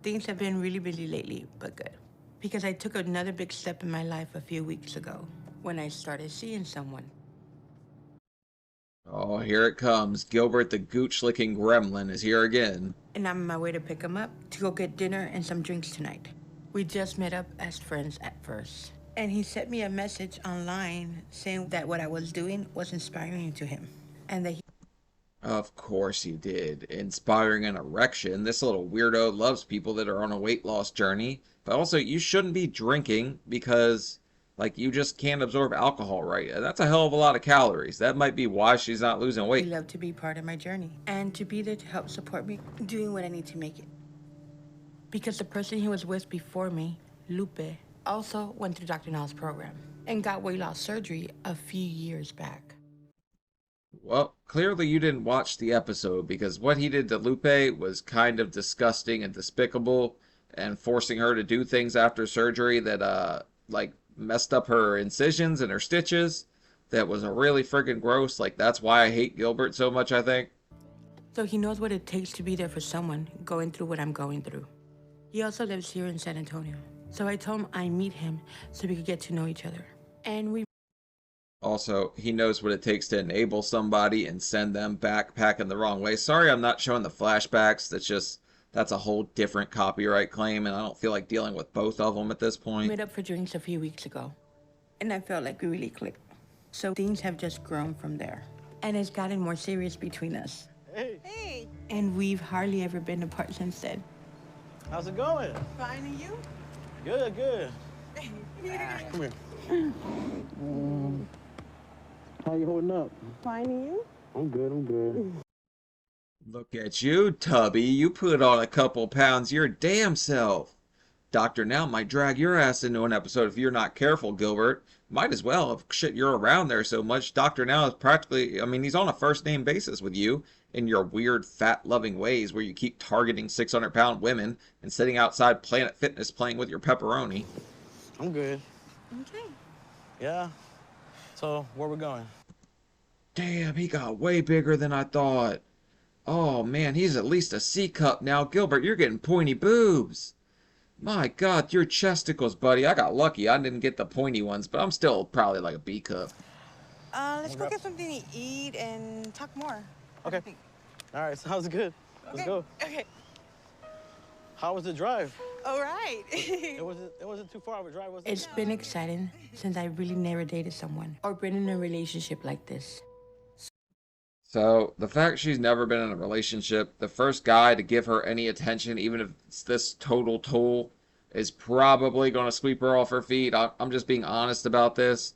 Things have been really busy lately, but good. Because I took another big step in my life a few weeks ago when I started seeing someone. Oh, here it comes. Gilbert the gooch-licking gremlin is here again. And I'm on my way to pick him up to go get dinner and some drinks tonight. We just met up as friends at first. And he sent me a message online saying that what I was doing was inspiring to him. And that he Of course he did. Inspiring an erection. This little weirdo loves people that are on a weight loss journey. But also, you shouldn't be drinking because, like, you just can't absorb alcohol right. That's a hell of a lot of calories. That might be why she's not losing weight. loved to be part of my journey and to be there to help support me doing what I need to make it. Because the person he was with before me, Lupe, also went through Dr. Nal's program and got weight loss surgery a few years back. Well, clearly you didn't watch the episode because what he did to Lupe was kind of disgusting and despicable, and forcing her to do things after surgery that, like, messed up her incisions and her stitches. That was a really friggin' gross. Like, that's why I hate Gilbert so much, I think. So he knows what it takes to be there for someone going through what I'm going through. He also lives here in San Antonio. So I told him I'd meet him so we could get to know each other. And we Also, he knows what it takes to enable somebody and send them backpacking the wrong way. Sorry I'm not showing the flashbacks. That's a whole different copyright claim, and I don't feel like dealing with both of them at this point. met up for drinks a few weeks ago. And I felt like we really clicked. So things have just grown from there. And it's gotten more serious between us. Hey, And we've hardly ever been apart since then. How's it going? fine, and you? Good, good. Come here. How you holding up? Fine, and you? I'm good, I'm good. Look at you, Tubby. You put on a couple pounds your damn self. Dr. Now might drag your ass into an episode if you're not careful, Gilbert. Might as well. If shit, you're around there so much, Dr. Now is practically, I mean, he's on a first-name basis with you in your weird, fat-loving ways where you keep targeting 600-pound women and sitting outside Planet Fitness playing with your pepperoni. I'm good. Okay. Yeah. So, where we going? Damn, he got way bigger than I thought. Oh, man, he's at least a C cup now. Gilbert, you're getting pointy boobs. My God, your chesticles, buddy. I got lucky. I didn't get the pointy ones, but I'm still probably like a B cup. Let's go get something to eat and talk more. Okay. All right, sounds good. Let's Okay. go. Okay. How was the drive? All right. It wasn't too far of a drive, was it? It's been exciting since I really never dated someone or been in a relationship like this. So the fact she's never been in a relationship, the first guy to give her any attention, even if it's this total tool, is probably going to sweep her off her feet. I'm just being honest about this.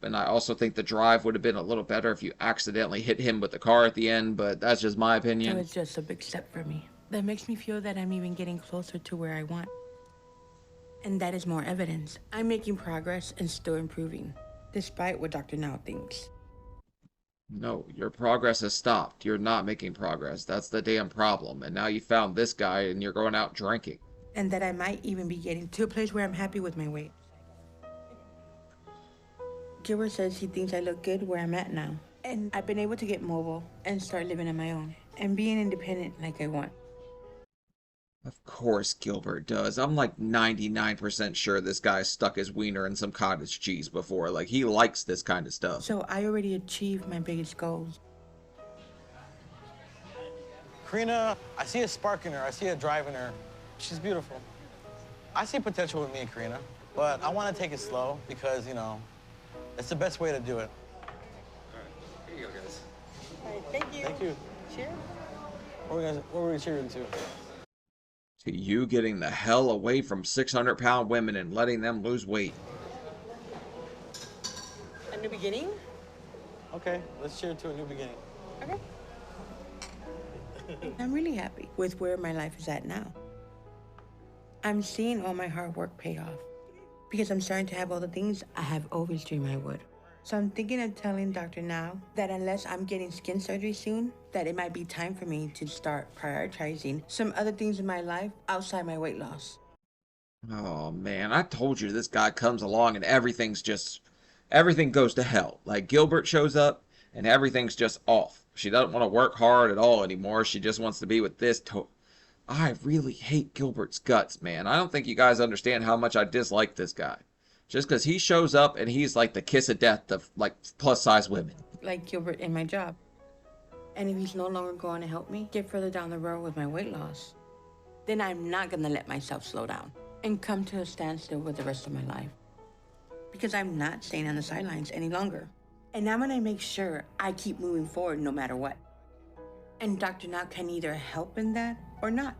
And I also think the drive would have been a little better if you accidentally hit him with the car at the end, but that's just my So opinion. it's just a big step for me. That makes me feel that I'm even getting closer to where I want. And that is more evidence. I'm making progress and still improving, despite what Dr. Now thinks. No, your progress has stopped. You're not making progress. That's the damn problem. And now you found this guy and you're going out drinking. And that I might even be getting to a place where I'm happy with my weight. Gilbert says he thinks I look good where I'm at now. And I've been able to get mobile and start living on my own and being independent like I want. Of course Gilbert does. I'm like 99% sure this guy stuck his wiener in some cottage cheese before. Like, he likes this kind of stuff. So I already achieved my biggest goals. Karina, I see a spark in her. I see a drive in her. She's beautiful. I see potential with me and Karina, but I want to take it slow because, you know, it's the best way to do it. All right, here you go, guys. All right, thank you. Thank you. Cheers. What were we cheering to? To you getting the hell away from 600-pound women and letting them lose weight. A new beginning? Okay, let's cheer to a new beginning. Okay. I'm really happy with where my life is at now. I'm seeing all my hard work pay off because I'm starting to have all the things I have always dreamed I would. So I'm thinking of telling Dr. Now that unless I'm getting skin surgery soon, that it might be time for me to start prioritizing some other things in my life outside my weight loss. Oh man, I told you this guy comes along and everything goes to hell. Like, Gilbert shows up and everything's just off. She doesn't want to work hard at all anymore. She just wants to be with this I really hate Gilbert's guts, man. I don't think you guys understand how much I dislike this guy. Just because he shows up and he's like the kiss of death of, like, plus-size women. Like Gilbert in my job. And if he's no longer going to help me get further down the road with my weight loss, then I'm not going to let myself slow down and come to a standstill with the rest of my life. Because I'm not staying on the sidelines any longer. And I'm going to make sure I keep moving forward no matter what. And Dr. Now can either help in that or not.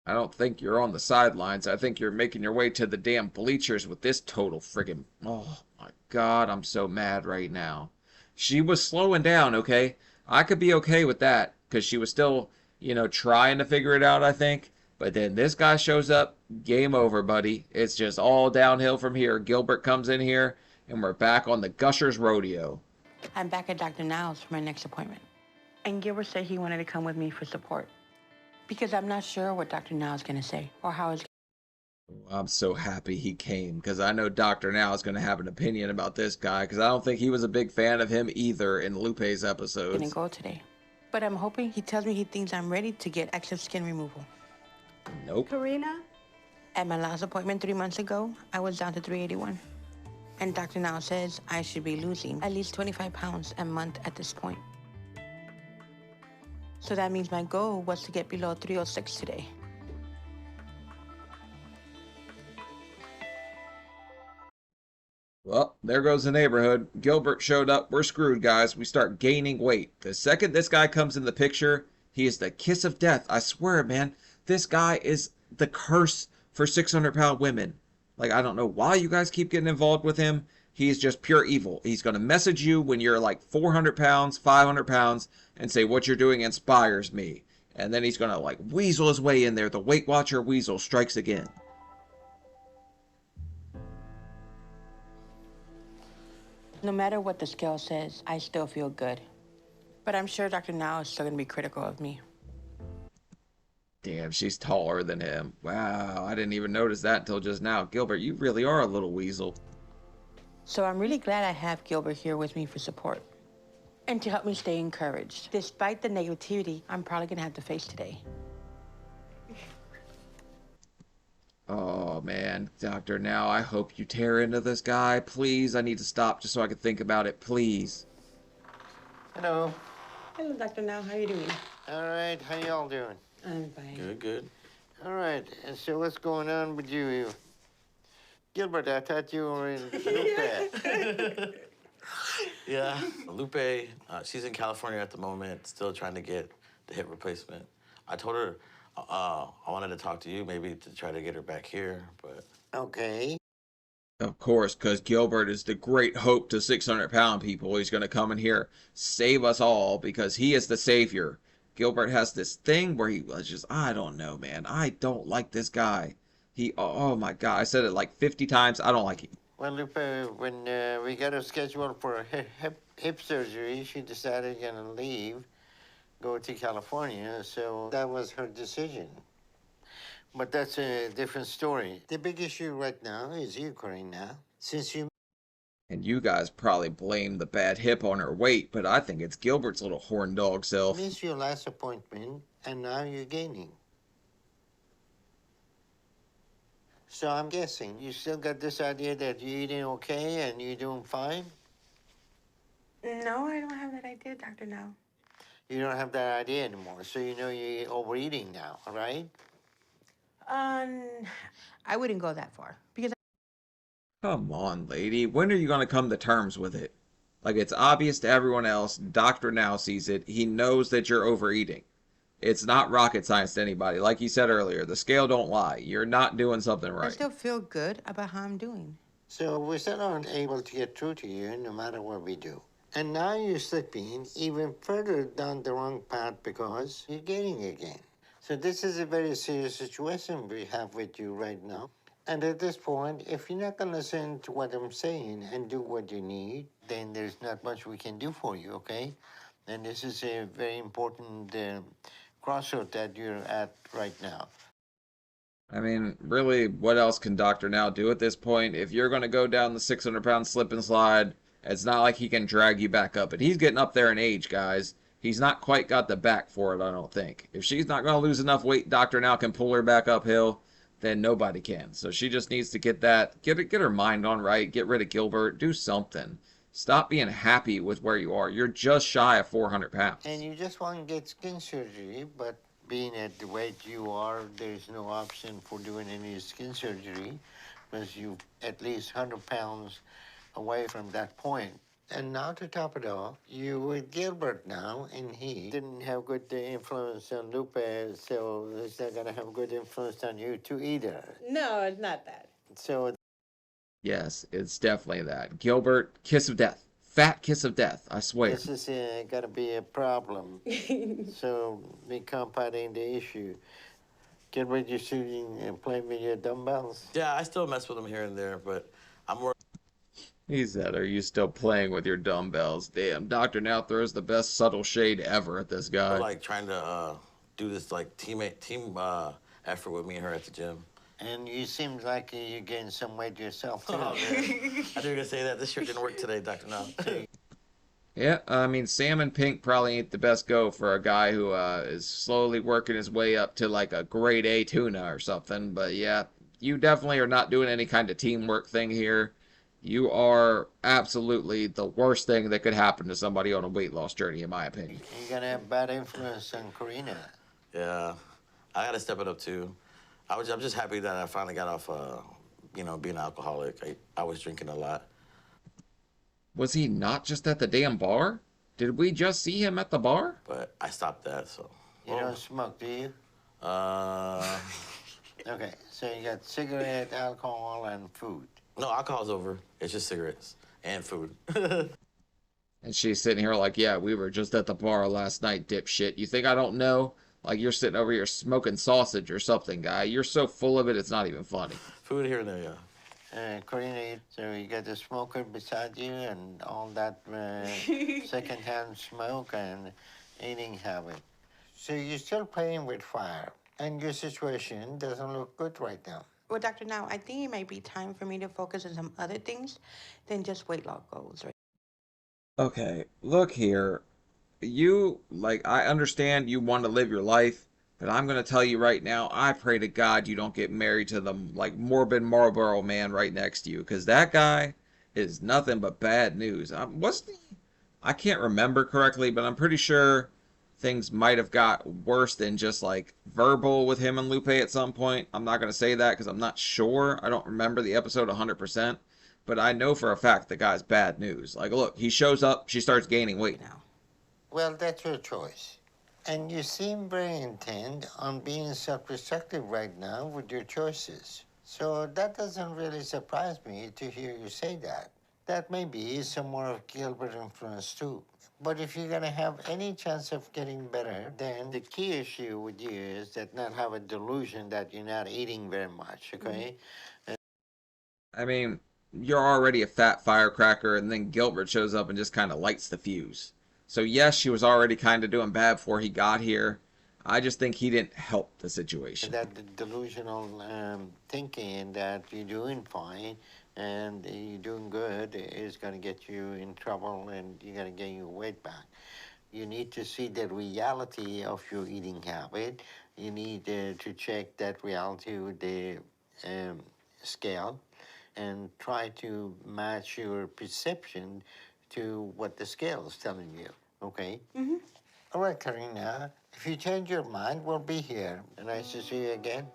I don't think you're on the sidelines. I think you're making your way to the damn bleachers with this total friggin'... Oh my god, I'm so mad right now. She was slowing down, okay? I could be okay with that, because she was still, you know, trying to figure it out, I think. But then this guy shows up, game over, buddy. It's just all downhill from here. Gilbert comes in here, and we're back on the Gushers Rodeo. I'm back at Dr. Now's for my next appointment. And Gilbert said he wanted to come with me for support. Because I'm not sure what Dr. Now is going to say or how it's I'm so happy he came, because I know Dr. Now is going to have an opinion about this guy, because I don't think he was a big fan of him either in Lupe's episodes. going to go today. But I'm hoping he tells me he thinks I'm ready to get excess skin removal. Nope. Karina? At my last appointment 3 months ago, I was down to 381. And Dr. Now says I should be losing at least 25 pounds a month at this point. So that means my goal was to get below 306 today. Well, there goes the neighborhood. Gilbert showed up. We're screwed, guys. We start gaining weight. The second this guy comes in the picture, he is the kiss of death. I swear, man. This guy is the curse for 600-pound women. Like, I don't know why you guys keep getting involved with him. He's just pure evil. He's going to message you when you're like 400 pounds, 500 pounds, and say, what you're doing inspires me. And then he's going to like weasel his way in there. The Weight Watcher weasel strikes again. No matter what the scale says, I still feel good. But I'm sure Dr. Now is still going to be critical of me. Damn, she's taller than him. Wow, I didn't even notice that until just now. Gilbert, you really are a little weasel. So I'm really glad I have Gilbert here with me for support and to help me stay encouraged, despite the negativity I'm probably going to have to face today. Oh, man. Doctor, now I hope you tear into this guy. Please, I need to stop just so I can think about it. Please. Hello. Hello, Dr. Now. How are you doing? All right, how y'all doing? I'm fine. Good, good. All right, and so what's going on with you? Gilbert, I thought you were in Lupe. Yeah. Lupe, she's in California at the moment, still trying to get the hip replacement. I told her I wanted to talk to you maybe to try to get her back here, but... Okay. Of course, because Gilbert is the great hope to 600-pound people. He's going to come in here, save us all, because he is the savior. Gilbert has this thing where he was just, I don't know, man. I don't like this guy. Oh my God, I said it like 50 times. I don't like him. Well, Lupe, when we got her scheduled for hip surgery, she decided gonna leave, go to California, so that was her decision. But that's a different story. The big issue right now is you, Karina. Since you And you guys probably blame the bad hip on her weight, but I think it's Gilbert's little horn dog self. missed your last appointment, and now you're gaining. So I'm guessing you still got this idea that you're eating okay and you're doing fine? No, I don't have that idea, Dr. Now. You don't have that idea anymore, so you know you're overeating now, right? I wouldn't go that far because Come on, lady. When are you going to come to terms with it? Like, it's obvious to everyone else. Doctor Now sees it. He knows that you're overeating. It's not rocket science to anybody. Like you said earlier, the scale don't lie. You're not doing something I right. still feel good about how I'm doing. So we still aren't able to get through to you no matter what we do. And now you're slipping even further down the wrong path because you're gaining again. So this is a very serious situation we have with you right now. And at this point, if you're not going to listen to what I'm saying and do what you need, then there's not much we can do for you, okay? And this is a very important crossroad that you're at right now. I mean, really, what else can Doctor Now do at this point? If you're going to go down the 600-pound slip and slide, it's not like he can drag you back up. And he's getting up there in age, guys. He's not quite got the back for it, I don't think. If she's not going to lose enough weight, Doctor Now can pull her back uphill, then nobody can. So she just needs to get her mind on right, get rid of Gilbert, do something. Stop being happy with where you are. You're just shy of 400 pounds. And you just want to get skin surgery, but being at the weight you are, there's no option for doing any skin surgery because you're at least 100 pounds away from that point. And now to top it off, you with Gilbert now, and he didn't have good influence on Lupe, so he's not gonna have good influence on you too either. No, it's not that. So Yes, it's definitely that. Gilbert, kiss of death. Fat kiss of death, I swear. this is gonna be a problem. So be compounding the issue. Gilbert, you're shooting and playing with your dumbbells? Yeah, I still mess with them here and there, but I'm more... He said, are you still playing with your dumbbells? Damn, Doctor Now throws the best subtle shade ever at this guy. like trying to do this like team effort with me and her at the gym. And you seem like you're getting some weight yourself, too. Oh, man. I knew you were gonna say that. This shirt didn't work today, Dr. Now. Yeah, I mean, salmon pink probably ain't the best go for a guy who is slowly working his way up to like a grade A tuna or something. But yeah, you definitely are not doing any kind of teamwork thing here. You are absolutely the worst thing that could happen to somebody on a weight loss journey, in my opinion. You're gonna have bad influence on Karina. Yeah, I gotta step it up too. I'm just happy that I finally got off, being an alcoholic. I was drinking a lot. Was he not just at the damn bar? Did we just see him at the bar? But I stopped that, so. You don't smoke, do you? Okay, so you got cigarette, alcohol, and food. No, alcohol's over. It's just cigarettes and food. And she's sitting here like, yeah, we were just at the bar last night, dipshit. You think I don't know? Like you're sitting over here smoking sausage or something, guy. You're so full of it, it's not even funny. Food here and there, yeah. Karina, so you got the smoker beside you and all that secondhand smoke and eating habit. So you're still playing with fire, and your situation doesn't look good right now. Well, Dr. Now, I think it might be time for me to focus on some other things than just weight loss goals, right? Okay, look here. I understand you want to live your life, but I'm going to tell you right now, I pray to God you don't get married to the, morbid Marlboro man right next to you, because that guy is nothing but bad news. I can't remember correctly, but I'm pretty sure things might have got worse than just, verbal with him and Lupe at some point. I'm not going to say that because I'm not sure. I don't remember the episode 100%. but I know for a fact the guy's bad news. Like, look, he shows up, she starts gaining weight. Now. Well, that's your choice. And you seem very intent on being self-destructive right now with your choices. So that doesn't really surprise me to hear you say that. That may be some more of Gilbert influence too. But if you're gonna have any chance of getting better, then the key issue with you is that not have a delusion that you're not eating very much, okay? I mean, you're already a fat firecracker, and then Gilbert shows up and just kind of lights the fuse. So yes, she was already kind of doing bad before he got here. I just think he didn't help the situation. That delusional thinking that you're doing fine and you're doing good is going to get you in trouble and you're going to gain your weight back. You need to see the reality of your eating habit. You need to check that reality with the scale and try to match your perception to what the scale is telling you, okay? Mm-hmm. All right, Karina, if you change your mind, we'll be here. Nice to see you again.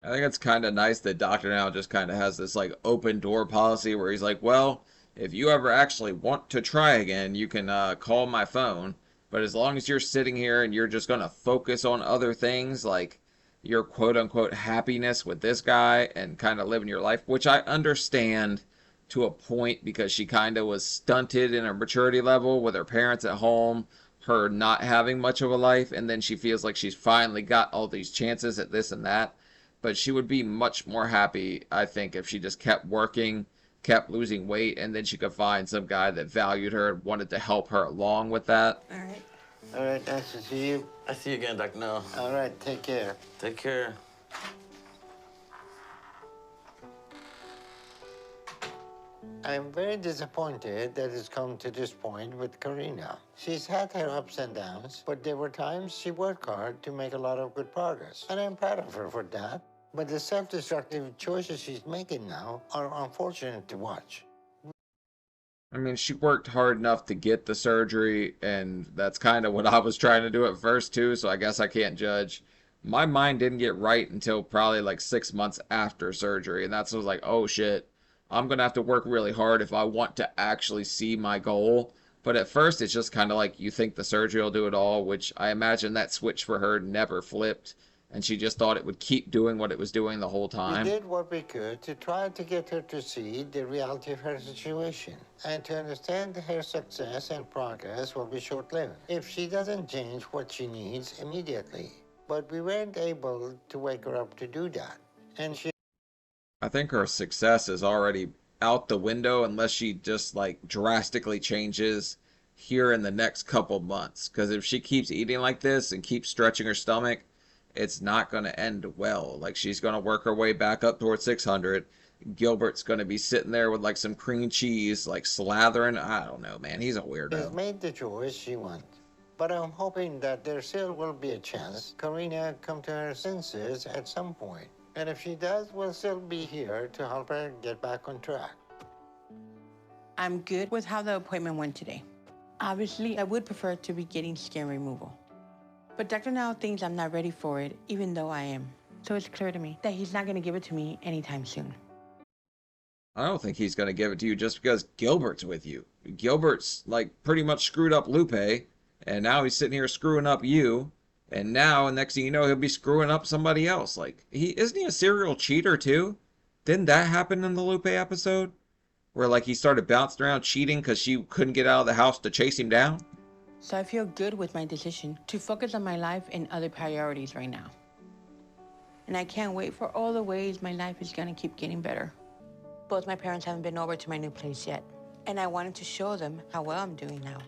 I think it's kind of nice that Dr. Now just kind of has this like open door policy where he's like, well, if you ever actually want to try again, you can call my phone. But as long as you're sitting here and you're just going to focus on other things like your quote unquote happiness with this guy and kind of living your life, which I understand to a point because she kind of was stunted in her maturity level with her parents at home, her not having much of a life, and then she feels like she's finally got all these chances at this and that. But she would be much more happy, I think, if she just kept working, kept losing weight, and then she could find some guy that valued her and wanted to help her along with that. All right. All right, nice to see you. I see you again, Dr. No. All right, take care. Take care. I'm very disappointed that it's come to this point with Karina. She's had her ups and downs, but there were times she worked hard to make a lot of good progress. And I'm proud of her for that. But the self-destructive choices she's making now are unfortunate to watch. I mean, she worked hard enough to get the surgery, and that's kind of what I was trying to do at first, too, so I guess I can't judge. My mind didn't get right until probably like 6 months after surgery, and that's when I was like, oh shit, I'm going to have to work really hard if I want to actually see my goal. But at first, it's just kind of like you think the surgery will do it all, which I imagine that switch for her never flipped. And she just thought it would keep doing what it was doing the whole time. We did what we could to try to get her to see the reality of her situation and to understand that her success and progress will be short-lived if she doesn't change what she needs immediately. But we weren't able to wake her up to do that. And she... I think her success is already out the window unless she just like drastically changes here in the next couple months. Because if she keeps eating like this and keeps stretching her stomach, it's not going to end well. Like, she's going to work her way back up towards 600. Gilbert's going to be sitting there with like some cream cheese, like slathering. I don't know, man. He's a weirdo. She's made the choice she wants. But I'm hoping that there still will be a chance Karina come to her senses at some point. And if she does, we'll still be here to help her get back on track. I'm good with how the appointment went today. Obviously, I would prefer to be getting skin removal. But Dr. Now thinks I'm not ready for it, even though I am. So it's clear to me that he's not going to give it to me anytime soon. I don't think he's going to give it to you just because Gilbert's with you. Gilbert's like pretty much screwed up Lupe, and now he's sitting here screwing up you. And now, next thing you know, he'll be screwing up somebody else. Like, isn't he a serial cheater too? Didn't that happen in the Lupe episode? Where like he started bouncing around cheating because she couldn't get out of the house to chase him down? So I feel good with my decision to focus on my life and other priorities right now. And I can't wait for all the ways my life is gonna keep getting better. Both my parents haven't been over to my new place yet, and I wanted to show them how well I'm doing now.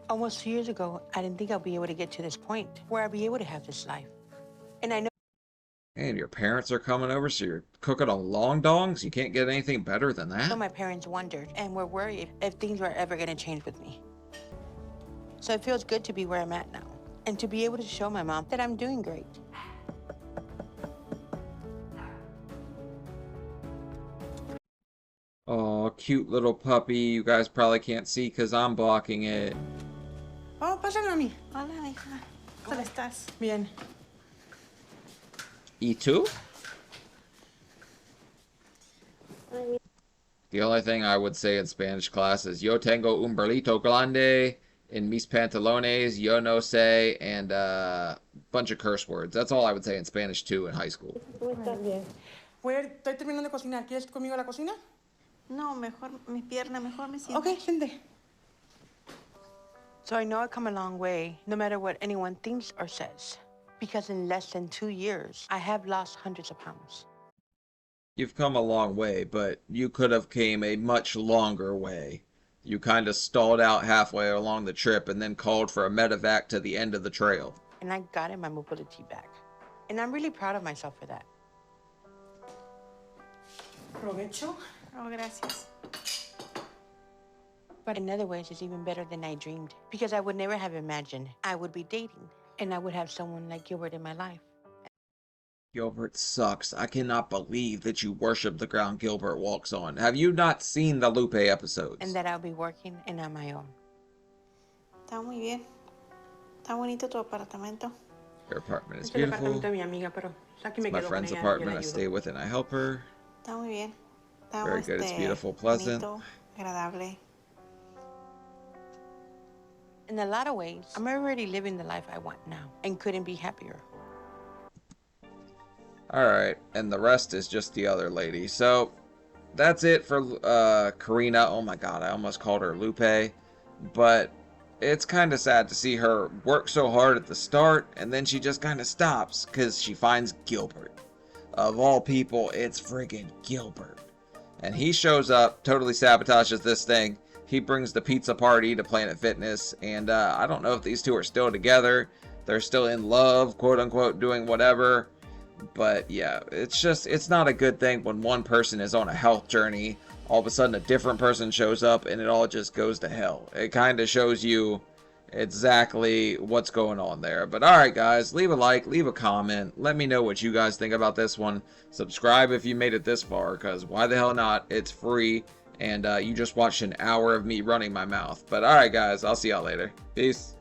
Almost 2 years ago, I didn't think I'd be able to get to this point where I'd be able to have this life. And I know. And your parents are coming over, so you're cooking on long dongs? You can't get anything better than that? So my parents wondered and were worried if things were ever gonna change with me. So it feels good to be where I'm at now and to be able to show my mom that I'm doing great. Oh, cute little puppy. You guys probably can't see because I'm blocking it. Oh, pasa, mami. Hola, hija. ¿Cómo estás? Bien. ¿Y tú? The only thing I would say in Spanish class is yo tengo un burrito grande in mis pantalones, yo no sé, and a bunch of curse words. That's all I would say in Spanish too in high school. Estoy terminando de cocinar. ¿Quieres ir conmigo a la cocina? No, mejor mi pierna, mejor me siento. Okay, siente. So I know I've come a long way, no matter what anyone thinks or says. Because in less than 2 years, I have lost hundreds of pounds. You've come a long way, but you could have came a much longer way. You kind of stalled out halfway along the trip and then called for a medevac to the end of the trail. And I got my mobility back. And I'm really proud of myself for that. Provecho. Oh, gracias. But in other ways, it's even better than I dreamed. Because I would never have imagined I would be dating. And I would have someone like Gilbert in my life. Gilbert sucks. I cannot believe that you worship the ground Gilbert walks on. Have you not seen the Lupe episodes? And that I'll be working and on my own. Está muy bien. Está bonito tu apartamento. Your apartment is Es el beautiful. apartamento de mi amiga, pero aquí me It's my quedo con friend's ella, yo apartment. la I ayudo. stay with and I help her. Está muy bien. Está Very good. It's beautiful, pleasant. bonito, agradable. In a lot of ways, I'm already living the life I want now and couldn't be happier. Alright, and the rest is just the other lady. So, that's it for Karina. Oh my god, I almost called her Lupe. But it's kind of sad to see her work so hard at the start, and then she just kind of stops because she finds Gilbert. Of all people, it's friggin' Gilbert. And he shows up, totally sabotages this thing. He brings the pizza party to Planet Fitness, and I don't know if these two are still together. They're still in love, quote unquote, doing whatever. But yeah, it's not a good thing when one person is on a health journey, all of a sudden a different person shows up and it all just goes to hell. It kind of shows you exactly what's going on there. But alright guys, leave a like, leave a comment, let me know what you guys think about this one. Subscribe if you made it this far, because why the hell not? It's free, and you just watched an hour of me running my mouth. But alright guys, I'll see y'all later. Peace.